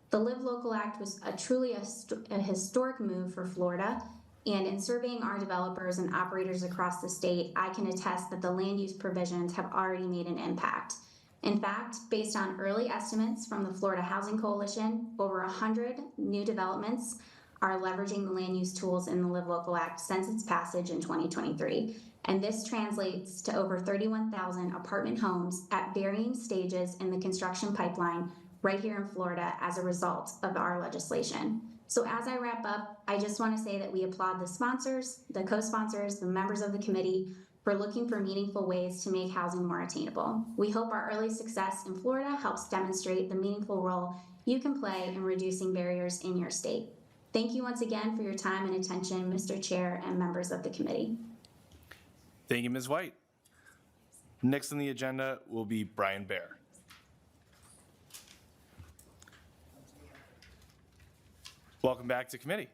The Live Local Act was truly a historic move for Florida, and in surveying our developers and operators across the state, I can attest that the land use provisions have already made an impact. In fact, based on early estimates from the Florida Housing Coalition, over 100 new developments are leveraging the land use tools in the Live Local Act since its passage in 2023. And this translates to over 31,000 apartment homes at varying stages in the construction pipeline right here in Florida as a result of our legislation. So as I wrap up, I just want to say that we applaud the sponsors, the co-sponsors, the members of the committee for looking for meaningful ways to make housing more attainable. We hope our early success in Florida helps demonstrate the meaningful role you can play in reducing barriers in your state. Thank you once again for your time and attention, Mr. Chair and members of the committee. Thank you, Ms. White. Next on the agenda will be Brian Baer. Welcome back to committee.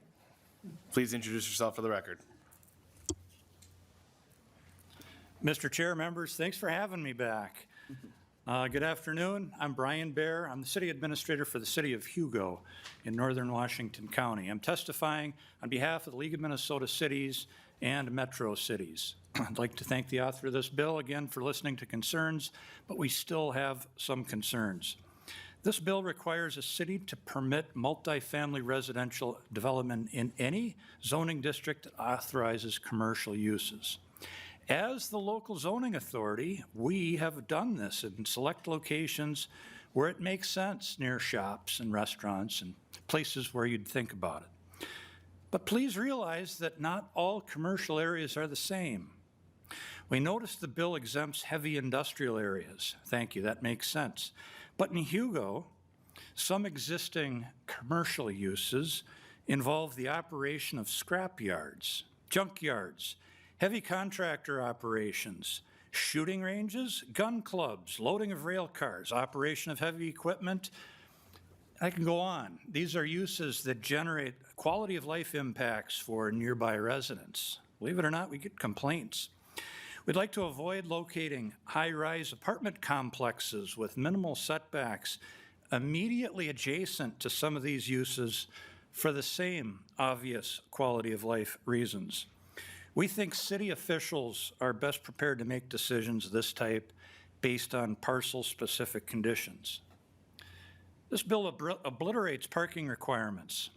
Please introduce yourself for the record. Mr. Chair, members, thanks for having me back. Good afternoon. I'm Brian Baer. I'm the City Administrator for the City of Hugo in Northern Washington County. I'm testifying on behalf of the League of Minnesota Cities and Metro Cities. I'd like to thank the author of this bill again for listening to concerns, but we still have some concerns. This bill requires a city to permit multifamily residential development in any zoning district that authorizes commercial uses. As the local zoning authority, we have done this in select locations where it makes sense, near shops and restaurants and places where you'd think about it. But please realize that not all commercial areas are the same. We notice the bill exempts heavy industrial areas. Thank you, that makes sense. But in Hugo, some existing commercial uses involve the operation of scrap yards, junk yards, heavy contractor operations, shooting ranges, gun clubs, loading of rail cars, operation of heavy equipment. I can go on. These are uses that generate quality of life impacts for nearby residents. Believe it or not, we get complaints. We'd like to avoid locating high-rise apartment complexes with minimal setbacks immediately adjacent to some of these uses for the same obvious quality of life reasons. We think city officials are best prepared to make decisions of this type based on parcel-specific conditions. This bill obliterates parking requirements.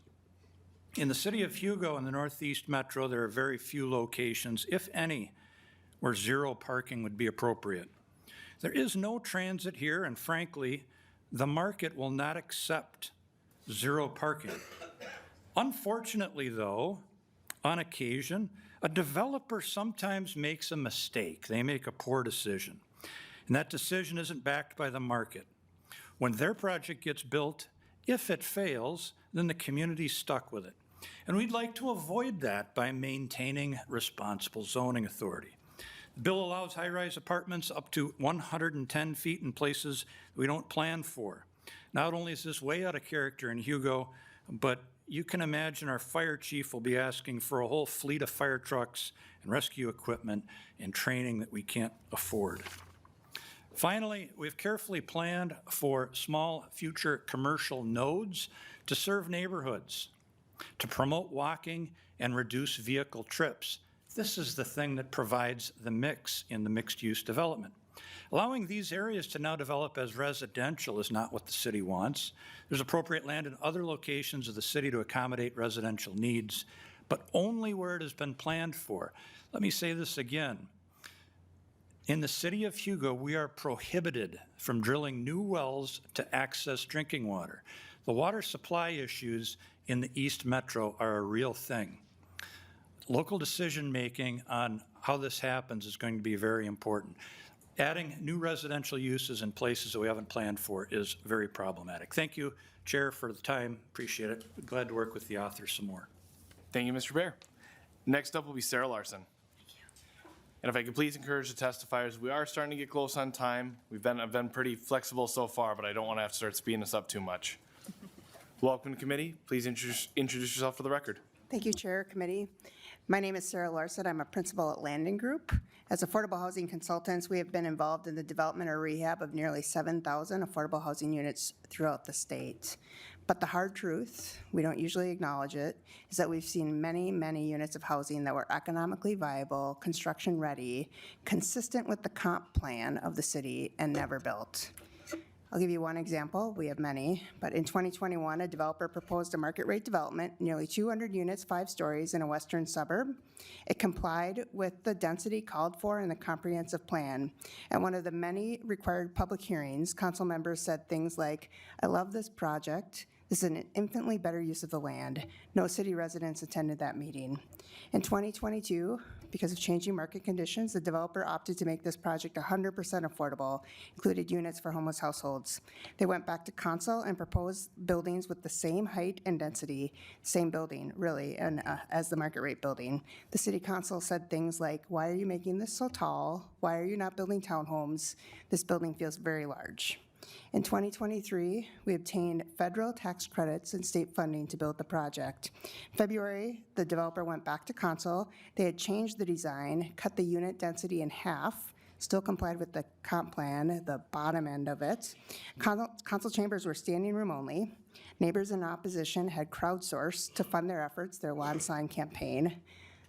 In the city of Hugo in the Northeast Metro, there are very few locations, if any, where zero parking would be appropriate. There is no transit here, and frankly, the market will not accept zero parking. Unfortunately, though, on occasion, a developer sometimes makes a mistake. They make a poor decision, and that decision isn't backed by the market. When their project gets built, if it fails, then the community's stuck with it. And we'd like to avoid that by maintaining responsible zoning authority. The bill allows high-rise apartments up to 110 feet in places we don't plan for. Not only is this way out of character in Hugo, but you can imagine our fire chief will be asking for a whole fleet of fire trucks and rescue equipment and training that we can't afford. Finally, we've carefully planned for small future commercial nodes to serve neighborhoods, to promote walking and reduce vehicle trips. This is the thing that provides the mix in the mixed-use development. Allowing these areas to now develop as residential is not what the city wants. There's appropriate land in other locations of the city to accommodate residential needs, but only where it has been planned for. Let me say this again. In the city of Hugo, we are prohibited from drilling new wells to access drinking water. The water supply issues in the East Metro are a real thing. Local decision-making on how this happens is going to be very important. Adding new residential uses in places that we haven't planned for is very problematic. Thank you, Chair, for the time. Appreciate it. Glad to work with the author some more. Thank you, Mr. Baer. Next up will be Sarah Larson. And if I could please encourage the testifiers, we are starting to get close on time. I've been pretty flexible so far, but I don't want to have to start speeding this up too much. Welcome to committee. Please introduce yourself for the record. Thank you, Chair, Committee. My name is Sarah Larson. I'm a principal at Landon Group. As affordable housing consultants, we have been involved in the development or rehab of nearly 7,000 affordable housing units throughout the state. But the hard truth, we don't usually acknowledge it, is that we've seen many, many units of housing that were economically viable, construction ready, consistent with the comp plan of the city, and never built. I'll give you one example. We have many, but in 2021, a developer proposed a market rate development, nearly 200 units, 5 stories in a western suburb. It complied with the density called for in the comprehensive plan. At one of the many required public hearings, council members said things like, "I love this project. This is an infinitely better use of the land." No city residents attended that meeting. In 2022, because of changing market conditions, the developer opted to make this project 100% affordable, included units for homeless households. They went back to council and proposed buildings with the same height and density, same building, really, and as the market rate building. The city council said things like, "Why are you making this so tall? Why are you not building townhomes? This building feels very large." In 2023, we obtained federal tax credits and state funding to build the project. In February, the developer went back to council. They had changed the design, cut the unit density in half, still complied with the comp plan, the bottom end of it. Council chambers were standing room only. Neighbors in opposition had crowdsourced to fund their efforts, their lawn sign campaign.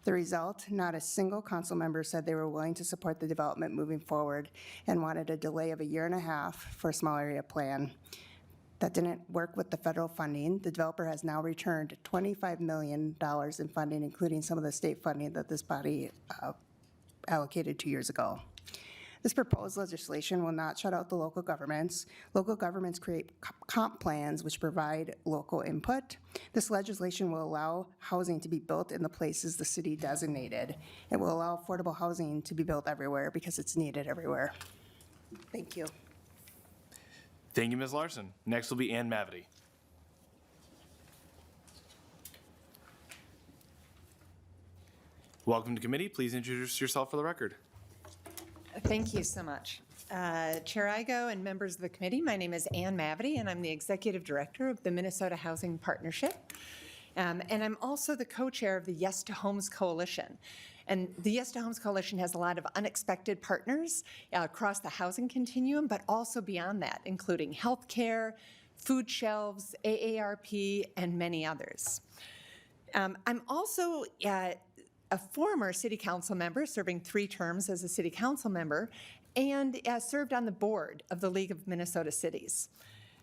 The result, not a single council member said they were willing to support the development moving forward and wanted a delay of 1.5 years for a small area plan. That didn't work with the federal funding. The developer has now returned $25 million in funding, including some of the state funding that this body allocated 2 years ago. This proposed legislation will not shut out the local governments. Local governments create comp plans which provide local input. This legislation will allow housing to be built in the places the city designated. It will allow affordable housing to be built everywhere because it's needed everywhere. Thank you. Thank you, Ms. Larson. Next will be Ann Mavity. Welcome to committee. Please introduce yourself for the record. Thank you so much. Chair Igo and members of the committee, my name is Ann Mavity, and I'm the Executive Director of the Minnesota Housing Partnership. And I'm also the co-chair of the Yes to Homes Coalition. And the Yes to Homes Coalition has a lot of unexpected partners across the housing continuum, but also beyond that, including healthcare, food shelves, AARP, and many others. I'm also a former city council member, serving 3 terms as a city council member, and served on the board of the League of Minnesota Cities.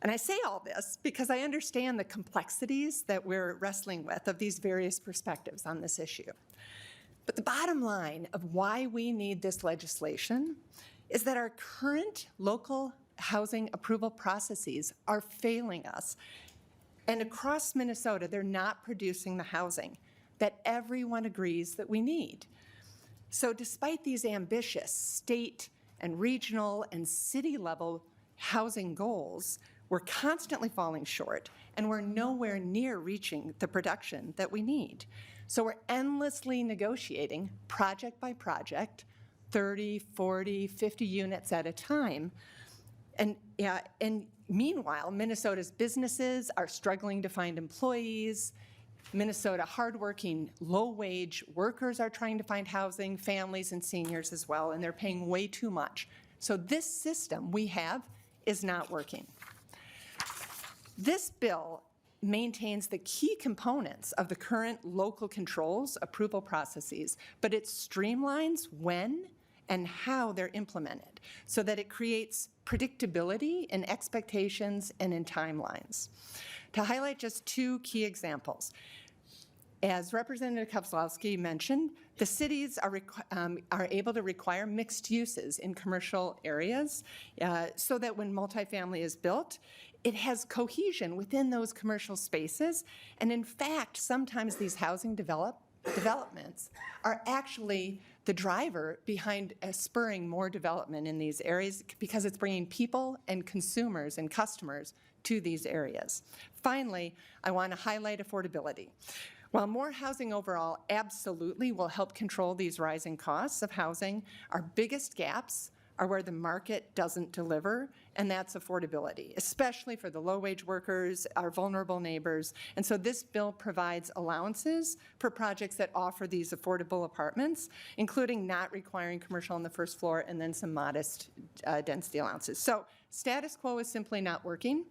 And I say all this because I understand the complexities that we're wrestling with of these various perspectives on this issue. But the bottom line of why we need this legislation is that our current local housing approval processes are failing us. And across Minnesota, they're not producing the housing that everyone agrees that we need. So despite these ambitious state and regional and city level housing goals, we're constantly falling short and we're nowhere near reaching the production that we need. So we're endlessly negotiating project by project, 30, 40, 50 units at a time. And meanwhile, Minnesota's businesses are struggling to find employees. Minnesota hardworking, low-wage workers are trying to find housing, families and seniors as well, and they're paying way too much. So this system we have is not working. This bill maintains the key components of the current local controls approval processes, but it streamlines when and how they're implemented so that it creates predictability in expectations and in timelines. To highlight just 2 key examples, as Representative Kozlowski mentioned, the cities are able to require mixed uses in commercial areas so that when multifamily is built, it has cohesion within those commercial spaces. And in fact, sometimes these housing developments are actually the driver behind spurring more development in these areas because it's bringing people and consumers and customers to these areas. Finally, I want to highlight affordability. While more housing overall absolutely will help control these rising costs of housing, our biggest gaps are where the market doesn't deliver, and that's affordability, especially for the low-wage workers, our vulnerable neighbors. And so this bill provides allowances for projects that offer these affordable apartments, including not requiring commercial on the first floor and then some modest density allowances. So status quo is simply not working.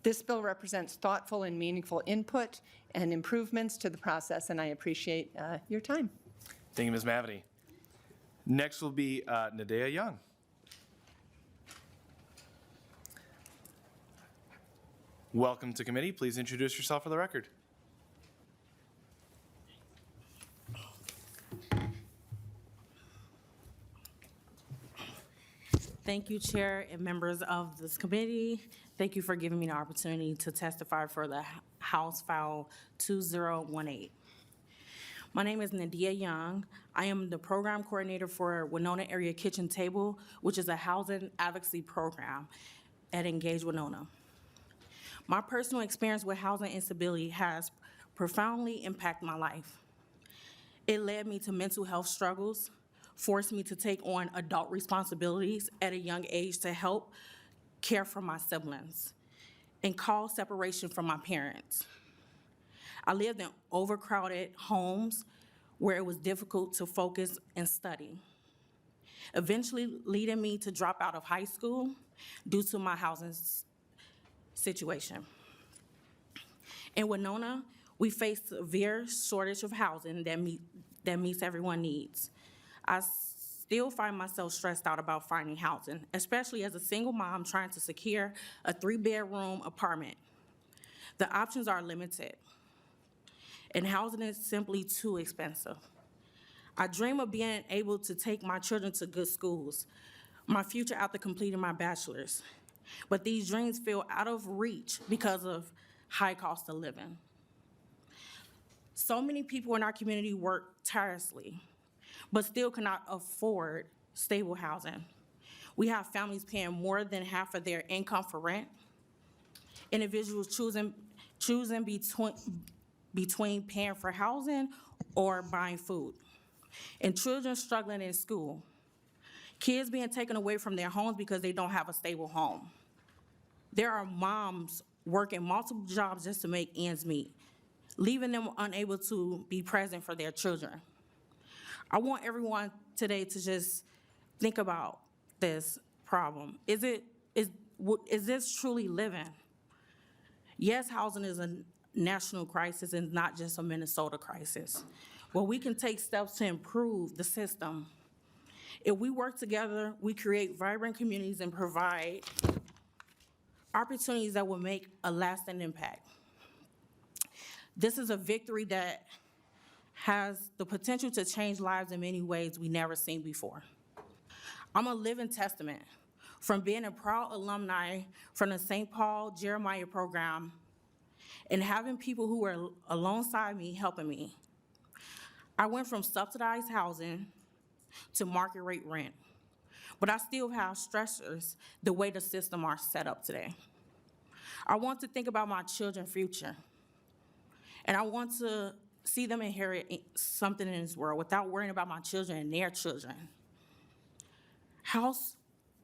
This bill represents thoughtful and meaningful input and improvements to the process, and I appreciate your time. Thank you, Ms. Mavity. Next will be Nadea Young. Welcome to committee. Please introduce yourself for the record. Thank you, Chair and members of this committee. Thank you for giving me the opportunity to testify for the House File 2018. My name is Nadea Young. I am the program coordinator for Winona Area Kitchen Table, which is a housing advocacy program at Engage Winona. My personal experience with housing instability has profoundly impacted my life. It led me to mental health struggles, forced me to take on adult responsibilities at a young age to help care for my siblings, and cause separation from my parents. I lived in overcrowded homes where it was difficult to focus and study, eventually leading me to drop out of high school due to my housing situation. In Winona, we face severe shortage of housing that meets everyone's needs. I still find myself stressed out about finding housing, especially as a single mom trying to secure a 3-bedroom apartment. The options are limited, and housing is simply too expensive. I dream of being able to take my children to good schools, my future after completing my bachelor's, but these dreams feel out of reach because of high cost of living. So many people in our community work tirelessly, but still cannot afford stable housing. We have families paying more than half of their income for rent, individuals choosing between paying for housing or buying food, and children struggling in school, kids being taken away from their homes because they don't have a stable home. There are moms working multiple jobs just to make ends meet, leaving them unable to be present for their children. I want everyone today to just think about this problem. Is this truly living? Yes, housing is a national crisis and not just a Minnesota crisis. Well, we can take steps to improve the system. If we work together, we create vibrant communities and provide opportunities that will make a lasting impact. This is a victory that has the potential to change lives in many ways we never seen before. I'm a living testament from being a proud alumni from the St. Paul Jeremiah program and having people who were alongside me helping me. I went from subsidized housing to market rate rent, but I still have stressors the way the system are set up today. I want to think about my children's future, and I want to see them inherit something in this world without worrying about my children and their children. House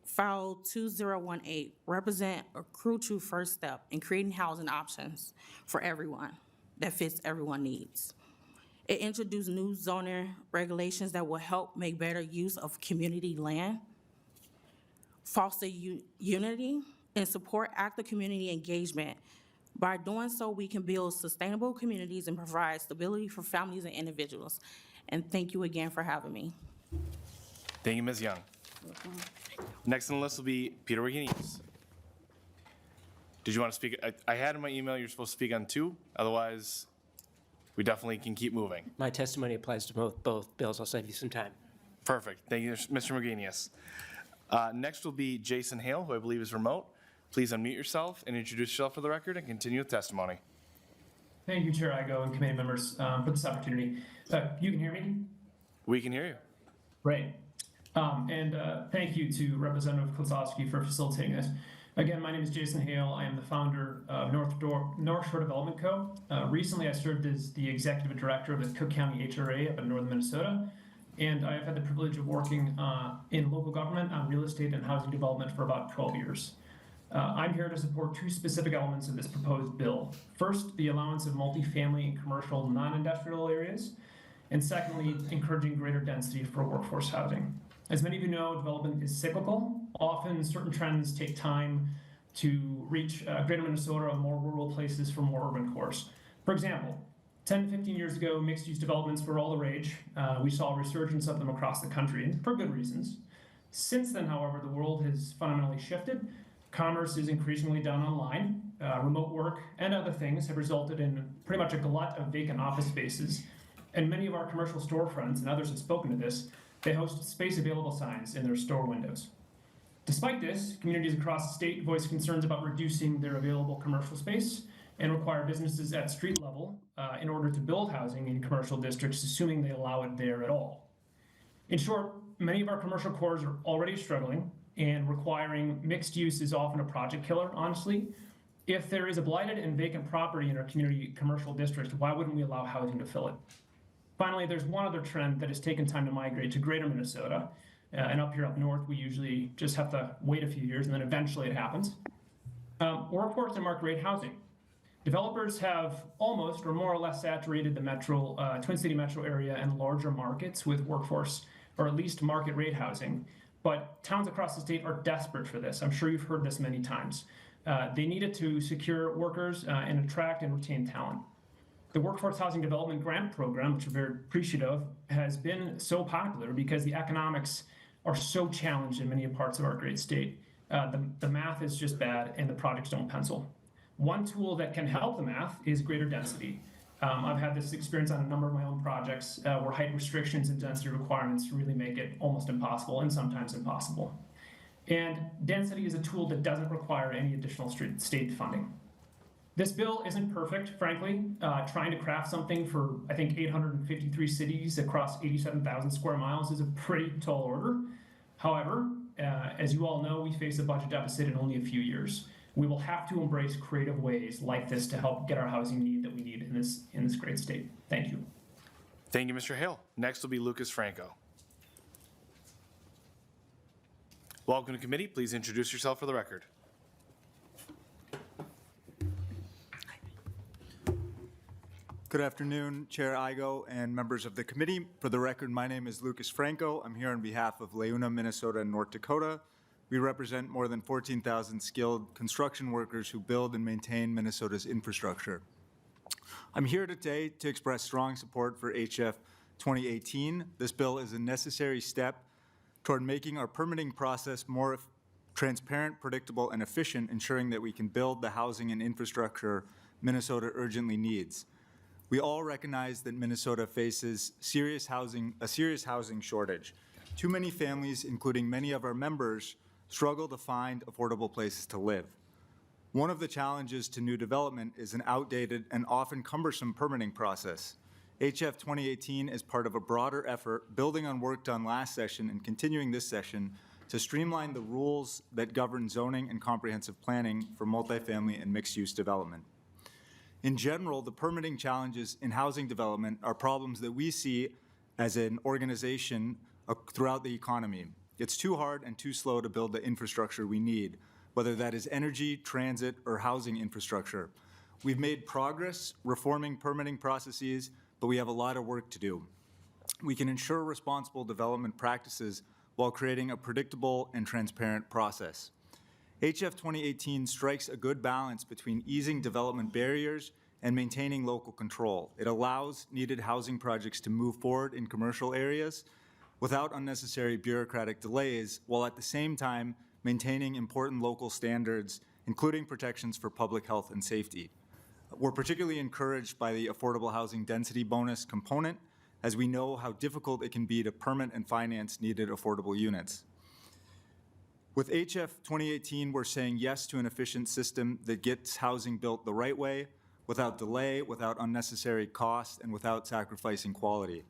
File 2018 represent a crucial first step in creating housing options for everyone that fits everyone's needs. It introduced new zoning regulations that will help make better use of community land, foster unity, and support active community engagement. By doing so, we can build sustainable communities and provide stability for families and individuals. And thank you again for having me. Thank you, Ms. Young. Next on the list will be Peter Wagenius. Did you want to speak? I had in my email you're supposed to speak on 2, otherwise we definitely can keep moving. My testimony applies to both bills. I'll save you some time. Perfect. Thank you, Mr. Wagenius. Next will be Jason Hale, who I believe is remote. Please unmute yourself and introduce yourself for the record and continue with testimony. Thank you, Chair Igo and committee members, for this opportunity. You can hear me? We can hear you. Great. Thank you to Representative Kozlowski for facilitating this. Again, my name is Jason Hale. I am the founder of North Shore Development Co. Recently, I served as the executive director of the Cook County HRA up in northern Minnesota, and I have had the privilege of working in local government on real estate and housing development for about 12 years. I'm here to support 2 specific elements of this proposed bill. First, the allowance of multifamily and commercial non-industrial areas, and secondly, encouraging greater density for workforce housing. As many of you know, development is cyclical. Often certain trends take time to reach greater Minnesota or more rural places from more urban cores. For example, 10 to 15 years ago, mixed-use developments were all the rage. We saw a resurgence of them across the country, and for good reasons. Since then, however, the world has fundamentally shifted. Commerce is increasingly done online. Remote work and other things have resulted in pretty much a glut of vacant office spaces. And many of our commercial storefronts, and others have spoken to this, they host space available signs in their store windows. Despite this, communities across the state voice concerns about reducing their available commercial space and require businesses at street level in order to build housing in commercial districts, assuming they allow it there at all. In short, many of our commercial cores are already struggling, and requiring mixed use is often a project killer, honestly. If there is a blighted and vacant property in our community commercial district, why wouldn't we allow housing to fill it? Finally, there's one other trend that has taken time to migrate to greater Minnesota, and up north, we usually just have to wait a few years and then eventually it happens. Workforce and market rate housing. Developers have almost or more or less saturated the Twin City metro area and larger markets with workforce or at least market rate housing. But towns across the state are desperate for this. I'm sure you've heard this many times. They need it to secure workers and attract and retain talent. The Workforce Housing Development Grant Program, which we're very appreciative of, has been so popular because the economics are so challenged in many parts of our great state. The math is just bad and the projects don't pencil. One tool that can help the math is greater density. I've had this experience on a number of my own projects where height restrictions and density requirements really make it almost impossible and sometimes impossible. And density is a tool that doesn't require any additional state funding. This bill isn't perfect, frankly. Trying to craft something for, I think, 853 cities across 87,000 square miles is a pretty tall order. However, as you all know, we face a budget deficit in only a few years. We will have to embrace creative ways like this to help get our housing need that we need in this great state. Thank you. Thank you, Mr. Hale. Next will be Lucas Franco. Welcome to committee. Please introduce yourself for the record. Good afternoon, Chair Igo and members of the committee. For the record, my name is Lucas Franco. I'm here on behalf of Leuna, Minnesota, and North Dakota. We represent more than 14,000 skilled construction workers who build and maintain Minnesota's infrastructure. I'm here today to express strong support for HF 2018. This bill is a necessary step toward making our permitting process more transparent, predictable, and efficient, ensuring that we can build the housing and infrastructure Minnesota urgently needs. We all recognize that Minnesota faces a serious housing shortage. Too many families, including many of our members, struggle to find affordable places to live. One of the challenges to new development is an outdated and often cumbersome permitting process. HF 2018 is part of a broader effort building on work done last session and continuing this session to streamline the rules that govern zoning and comprehensive planning for multifamily and mixed-use development. In general, the permitting challenges in housing development are problems that we see as an organization throughout the economy. It's too hard and too slow to build the infrastructure we need, whether that is energy, transit, or housing infrastructure. We've made progress reforming permitting processes, but we have a lot of work to do. We can ensure responsible development practices while creating a predictable and transparent process. HF 2018 strikes a good balance between easing development barriers and maintaining local control. It allows needed housing projects to move forward in commercial areas without unnecessary bureaucratic delays, while at the same time maintaining important local standards, including protections for public health and safety. We're particularly encouraged by the affordable housing density bonus component, as we know how difficult it can be to permit and finance needed affordable units. With HF 2018, we're saying yes to an efficient system that gets housing built the right way, without delay, without unnecessary cost, and without sacrificing quality.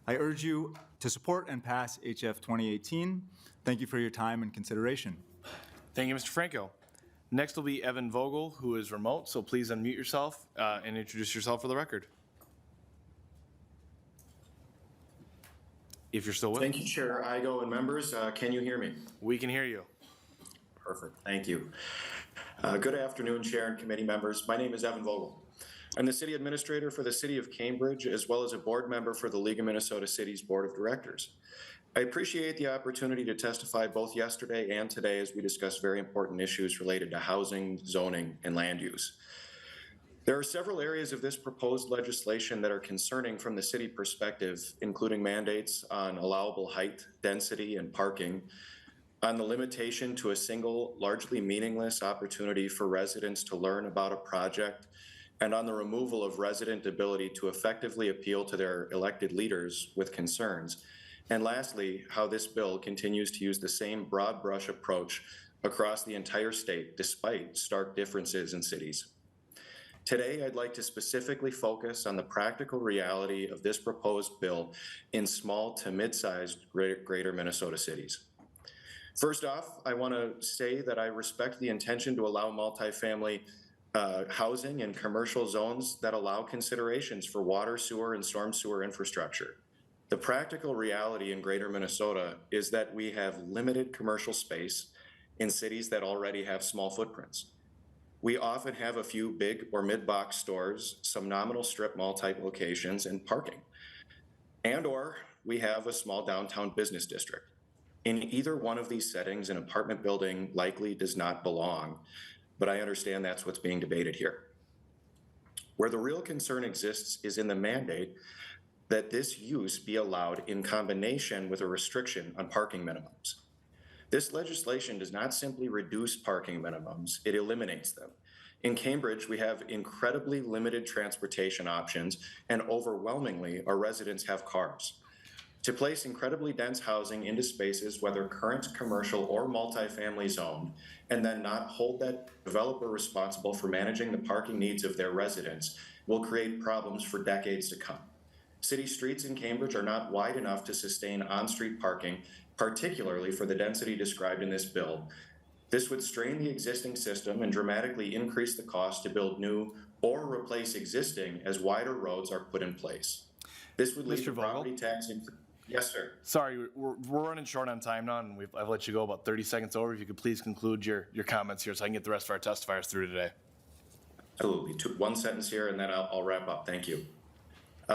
I urge you to support and pass HF 2018. Thank you for your time and consideration. Thank you, Mr. Franco. Next will be Evan Vogel, who is remote, so please unmute yourself and introduce yourself for the record. If you're still with us. Thank you, Chair Igo and members. Can you hear me? We can hear you. Perfect. Thank you. Good afternoon, Chair and committee members. My name is Evan Vogel. I'm the City Administrator for the City of Cambridge, as well as a board member for the League of Minnesota Cities Board of Directors. I appreciate the opportunity to testify both yesterday and today as we discuss very important issues related to housing, zoning, and land use. There are several areas of this proposed legislation that are concerning from the city perspective, including mandates on allowable height, density, and parking, on the limitation to a single, largely meaningless opportunity for residents to learn about a project, and on the removal of resident ability to effectively appeal to their elected leaders with concerns. And lastly, how this bill continues to use the same broad brush approach across the entire state, despite stark differences in cities. Today, I'd like to specifically focus on the practical reality of this proposed bill in small to mid-sized greater Minnesota cities. First off, I want to say that I respect the intention to allow multifamily housing in commercial zones that allow considerations for water, sewer, and storm sewer infrastructure. The practical reality in greater Minnesota is that we have limited commercial space in cities that already have small footprints. We often have a few big or mid-box stores, some nominal strip mall type locations, and parking. And/or we have a small downtown business district. In either one of these settings, an apartment building likely does not belong, but I understand that's what's being debated here. Where the real concern exists is in the mandate that this use be allowed in combination with a restriction on parking minimums. This legislation does not simply reduce parking minimums, it eliminates them. In Cambridge, we have incredibly limited transportation options, and overwhelmingly, our residents have cars. To place incredibly dense housing into spaces, whether current commercial or multifamily zoned, and then not hold that developer responsible for managing the parking needs of their residents will create problems for decades to come. City streets in Cambridge are not wide enough to sustain on-street parking, particularly for the density described in this bill. This would strain the existing system and dramatically increase the cost to build new or replace existing as wider roads are put in place. This would lead to property tax increase. Yes, sir. Sorry, we're running short on time now, and I've let you go about 30 seconds over. If you could please conclude your comments here so I can get the rest of our testifiers through today. Absolutely. One sentence here, and then I'll wrap up. Thank you.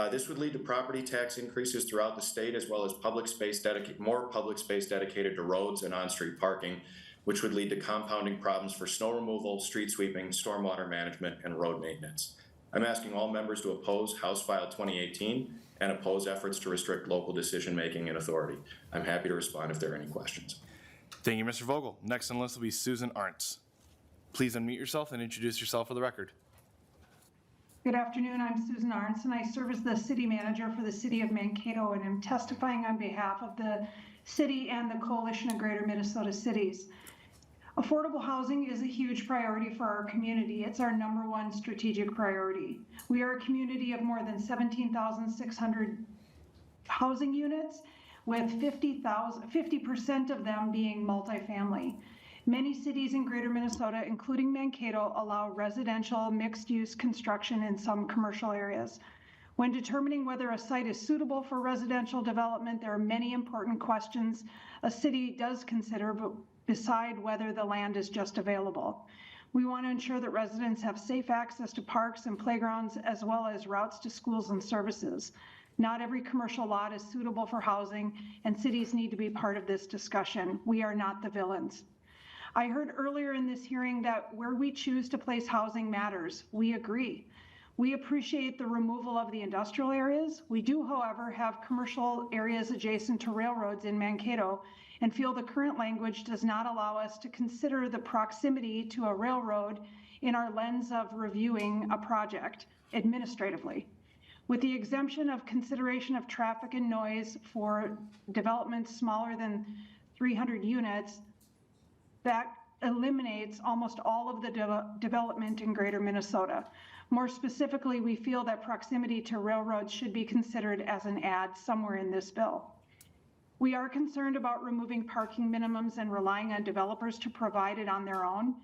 This would lead to property tax increases throughout the state, as well as more public space dedicated to roads and on-street parking, which would lead to compounding problems for snow removal, street sweeping, stormwater management, and road maintenance. I'm asking all members to oppose House File 2018 and oppose efforts to restrict local decision-making and authority. I'm happy to respond if there are any questions. Thank you, Mr. Vogel. Next on the list will be Susan Arntz. Please unmute yourself and introduce yourself for the record. Good afternoon, I'm Susan Arntz, and I serve as the city manager for the city of Mankato, and I'm testifying on behalf of the city and the Coalition of Greater Minnesota Cities. Affordable housing is a huge priority for our community. It's our #1 strategic priority. We are a community of more than 17,600 housing units, with 50% of them being multifamily. Many cities in greater Minnesota, including Mankato, allow residential mixed-use construction in some commercial areas. When determining whether a site is suitable for residential development, there are many important questions a city does consider beside whether the land is just available. We want to ensure that residents have safe access to parks and playgrounds, as well as routes to schools and services. Not every commercial lot is suitable for housing, and cities need to be part of this discussion. We are not the villains. I heard earlier in this hearing that where we choose to place housing matters. We agree. We appreciate the removal of the industrial areas. We do, however, have commercial areas adjacent to railroads in Mankato and feel the current language does not allow us to consider the proximity to a railroad in our lens of reviewing a project administratively. With the exemption of consideration of traffic and noise for developments smaller than 300 units, that eliminates almost all of the development in greater Minnesota. More specifically, we feel that proximity to railroads should be considered as an add somewhere in this bill. We are concerned about removing parking minimums and relying on developers to provide it on their own.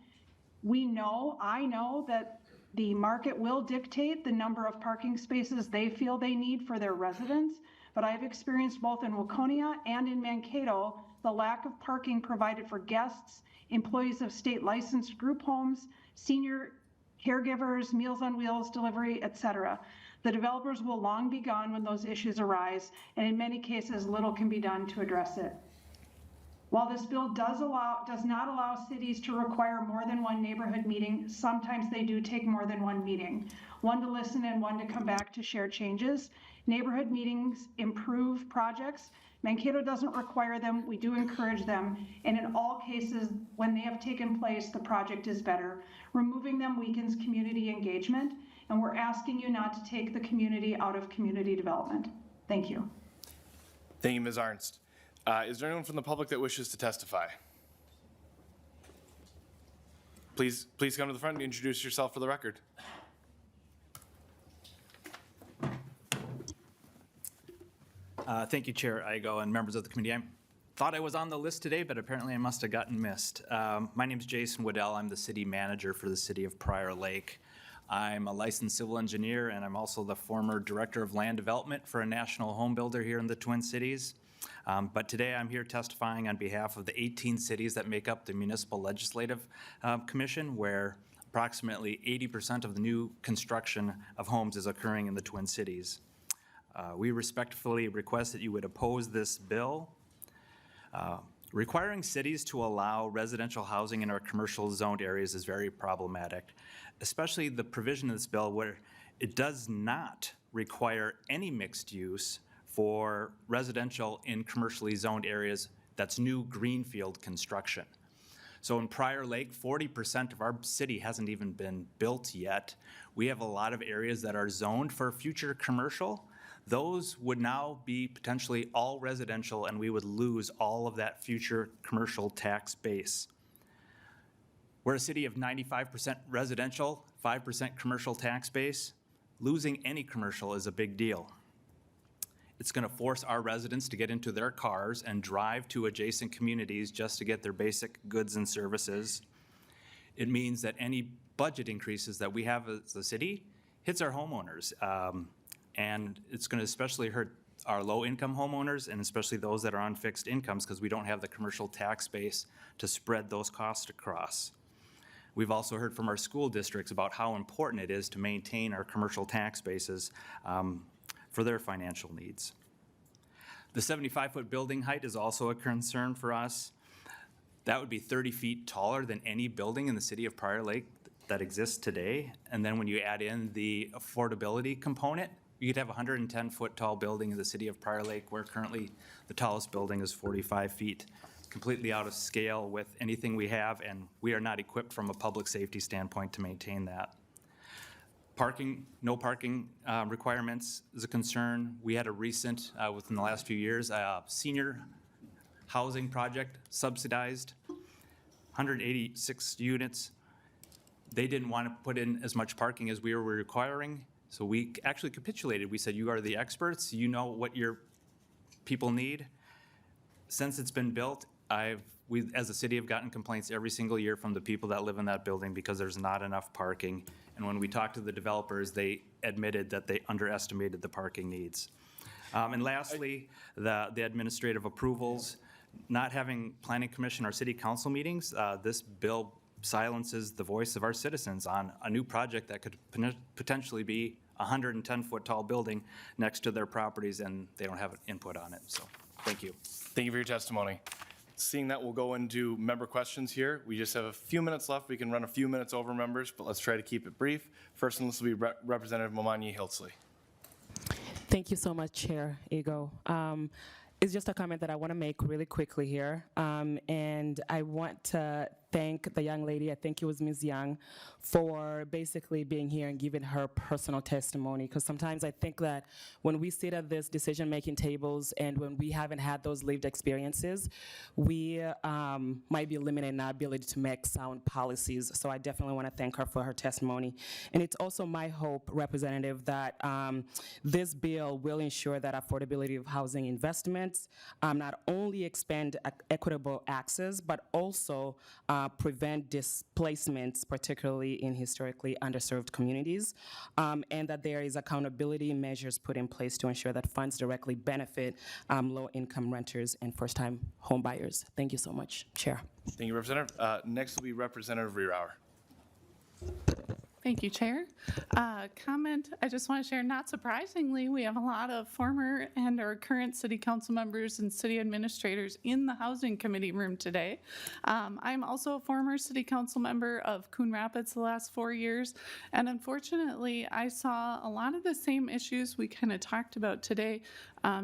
I know that the market will dictate the number of parking spaces they feel they need for their residents, but I've experienced both in Waconia and in Mankato the lack of parking provided for guests, employees of state licensed group homes, senior caregivers, Meals on Wheels delivery, etc. The developers will long be gone when those issues arise, and in many cases, little can be done to address it. While this bill does not allow cities to require more than one neighborhood meeting, sometimes they do take more than one meeting, one to listen and one to come back to share changes. Neighborhood meetings improve projects. Mankato doesn't require them, we do encourage them, and in all cases, when they have taken place, the project is better. Removing them weakens community engagement, and we're asking you not to take the community out of community development. Thank you. Thank you, Ms. Arntz. Is there anyone from the public that wishes to testify? Please come to the front and introduce yourself for the record. Thank you, Chair Igo and members of the committee. I thought I was on the list today, but apparently I must have gotten missed. My name is Jason Waddell. I'm the city manager for the city of Prior Lake. I'm a licensed civil engineer, and I'm also the former Director of Land Development for a national home builder here in the Twin Cities. But today I'm here testifying on behalf of the 18 cities that make up the Municipal Legislative Commission, where approximately 80% of the new construction of homes is occurring in the Twin Cities. We respectfully request that you would oppose this bill. Requiring cities to allow residential housing in our commercial zoned areas is very problematic, especially the provision of this bill where it does not require any mixed use for residential in commercially zoned areas that's new greenfield construction. So in Prior Lake, 40% of our city hasn't even been built yet. We have a lot of areas that are zoned for future commercial. Those would now be potentially all residential, and we would lose all of that future commercial tax base. We're a city of 95% residential, 5% commercial tax base. Losing any commercial is a big deal. It's going to force our residents to get into their cars and drive to adjacent communities just to get their basic goods and services. It means that any budget increases that we have as a city hits our homeowners. And it's going to especially hurt our low-income homeowners, and especially those that are on fixed incomes, because we don't have the commercial tax base to spread those costs across. We've also heard from our school districts about how important it is to maintain our commercial tax bases for their financial needs. The 75-foot building height is also a concern for us. That would be 30 feet taller than any building in the city of Prior Lake that exists today. And then when you add in the affordability component, you could have a 110-foot tall building in the city of Prior Lake, where currently the tallest building is 45 feet, completely out of scale with anything we have, and we are not equipped from a public safety standpoint to maintain that. Parking, no parking requirements is a concern. We had a recent, within the last few years, senior housing project subsidized, 186 units. They didn't want to put in as much parking as we were requiring. So we actually capitulated. We said, you are the experts. You know what your people need. Since it's been built, we as a city have gotten complaints every single year from the people that live in that building because there's not enough parking. And when we talked to the developers, they admitted that they underestimated the parking needs. And lastly, the administrative approvals. Not having planning commission or city council meetings, this bill silences the voice of our citizens on a new project that could potentially be a 110-foot tall building next to their properties, and they don't have an input on it. So thank you. Thank you for your testimony. Seeing that, we'll go into member questions here. We just have a few minutes left. We can run a few minutes over, members, but let's try to keep it brief. First on this will be Representative Momani Hiltsley. Thank you so much, Chair Ego. It's just a comment that I want to make really quickly here. And I want to thank the young lady, I think it was Ms. Young, for basically being here and giving her personal testimony. Because sometimes I think that when we sit at this decision-making tables and when we haven't had those lived experiences, we might be limited in our ability to make sound policies. So I definitely want to thank her for her testimony. And it's also my hope, Representative, that this bill will ensure that affordability of housing investments not only expand equitable access, but also prevent displacements, particularly in historically underserved communities, and that there is accountability measures put in place to ensure that funds directly benefit low-income renters and first-time home buyers. Thank you so much, Chair. Thank you, Representative. Next will be Representative Rierauer. Thank you, Chair. Comment, I just want to share, not surprisingly, we have a lot of former and or current city council members and city administrators in the Housing Committee room today. I'm also a former city council member of Coon Rapids the last 4 years, and unfortunately, I saw a lot of the same issues we kind of talked about today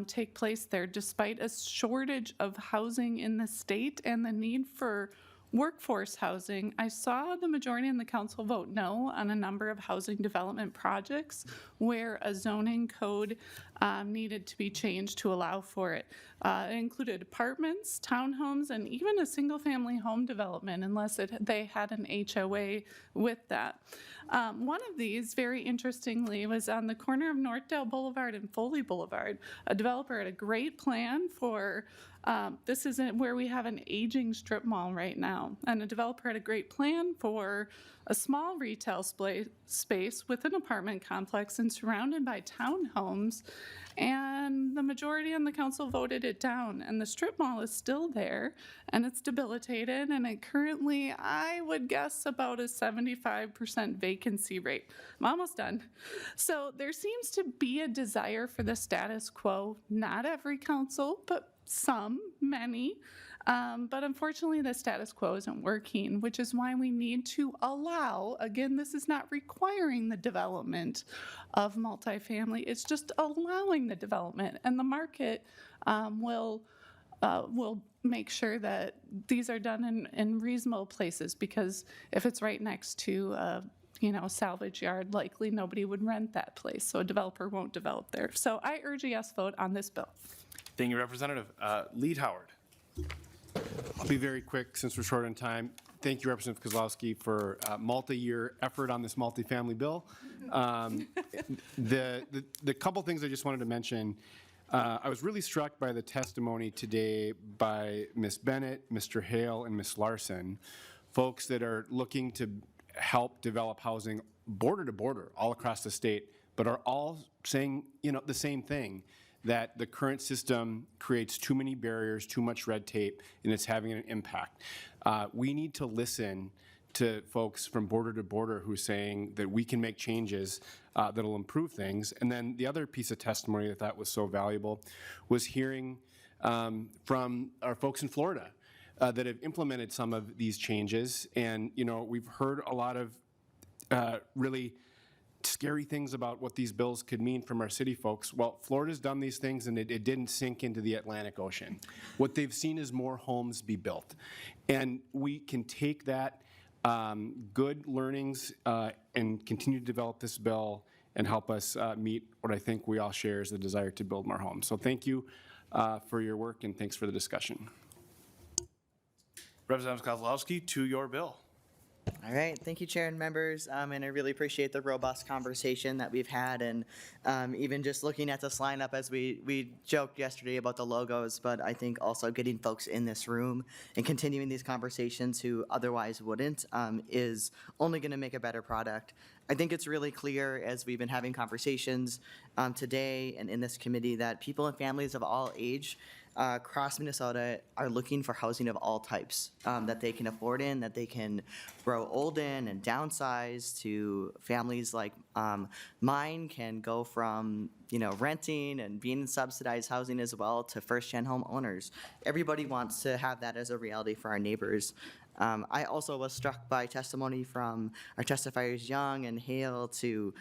take place there, despite a shortage of housing in the state and the need for workforce housing. I saw the majority in the council vote no on a number of housing development projects where a zoning code needed to be changed to allow for it. It included apartments, townhomes, and even a single-family home development unless they had an HOA with that. One of these, very interestingly, was on the corner of Northdale Boulevard and Foley Boulevard. A developer had a great plan for this isn't where we have an aging strip mall right now. And a developer had a great plan for a small retail space with an apartment complex and surrounded by townhomes. And the majority on the council voted it down. And the strip mall is still there and it's debilitated. And it currently, I would guess, about a 75% vacancy rate. I'm almost done. So there seems to be a desire for the status quo. Not every council, but some, many, but unfortunately the status quo isn't working, which is why we need to allow, again, this is not requiring the development of multifamily, it's just allowing the development, and the market will make sure that these are done in reasonable places, because if it's right next to a salvage yard, likely nobody would rent that place, so a developer won't develop there. So I urge a yes vote on this bill. Thank you, Representative. Lead Howard. I'll be very quick since we're short on time. Thank you, Representative Kozlowski, for multi-year effort on this multifamily bill. The couple things I just wanted to mention, I was really struck by the testimony today by Ms. Bennett, Mr. Hale, and Ms. Larson, folks that are looking to help develop housing border to border all across the state, but are all saying the same thing, that the current system creates too many barriers, too much red tape, and it's having an impact. We need to listen to folks from border to border who are saying that we can make changes that'll improve things. And then the other piece of testimony that I thought was so valuable was hearing from our folks in Florida that have implemented some of these changes. And we've heard a lot of really scary things about what these bills could mean from our city folks. Well, Florida's done these things and it didn't sink into the Atlantic Ocean. What they've seen is more homes be built. And we can take that good learnings and continue to develop this bill and help us meet what I think we all share is the desire to build more homes. So thank you for your work and thanks for the discussion. Representative Kozlowski, to your bill. All right, thank you, Chair and members, and I really appreciate the robust conversation that we've had, and even just looking at this lineup as we joked yesterday about the logos, but I think also getting folks in this room and continuing these conversations who otherwise wouldn't is only going to make a better product. I think it's really clear as we've been having conversations today and in this committee that people and families of all age across Minnesota are looking for housing of all types that they can afford in, that they can grow old in and downsize, to families like mine can go from renting and being in subsidized housing as well to first-gen home owners. Everybody wants to have that as a reality for our neighbors. I also was struck by testimony from our testifiers Young and Hale to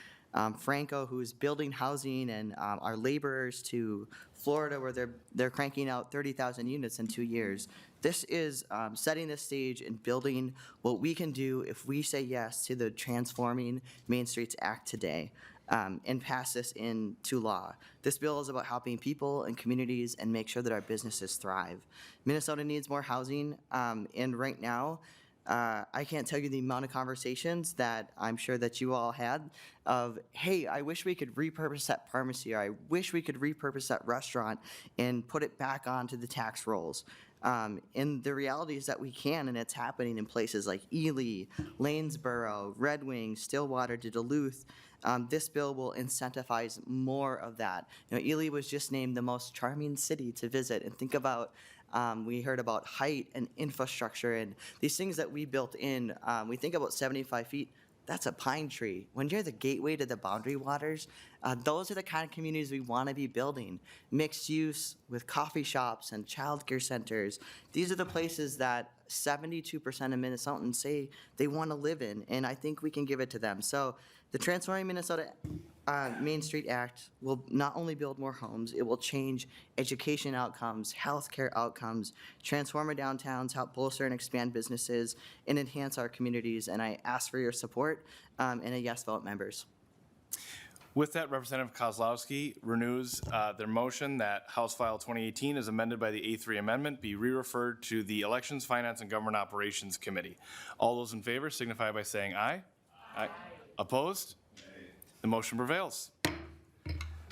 Franco, who's building housing, and our laborers to Florida, where they're cranking out 30,000 units in 2 years. This is setting the stage and building what we can do if we say yes to the Transforming Main Streets Act today and pass this into law. This bill is about helping people and communities and make sure that our businesses thrive. Minnesota needs more housing, and right now, I can't tell you the amount of conversations that I'm sure that you all had of, hey, I wish we could repurpose that pharmacy, or I wish we could repurpose that restaurant and put it back onto the tax rolls. And the reality is that we can, and it's happening in places like Ely, Lanesboro, Red Wing, Stillwater to Duluth. This bill will incentivize more of that. Ely was just named the most charming city to visit, and think about we heard about height and infrastructure and these things that we built in. We think about 75 feet. That's a pine tree. When you're the gateway to the Boundary Waters, those are the kind of communities we want to be building. Mixed use with coffee shops and childcare centers. These are the places that 72% of Minnesotans say they want to live in, and I think we can give it to them. So the Transforming Minnesota Main Street Act will not only build more homes, it will change education outcomes, healthcare outcomes, transform our downtowns, help bolster and expand businesses, and enhance our communities. And I ask for your support and a yes vote, members. With that, Representative Kozlowski renews their motion that House File 2018 as amended by the A3 amendment be re-referred to the Elections, Finance, and Government Operations Committee. All those in favor signify by saying aye. Aye. Opposed? The motion prevails.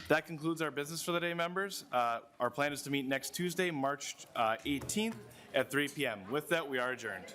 That concludes our business for the day, members. Our plan is to meet next Tuesday, March 18th at 3 p.m. With that, we are adjourned.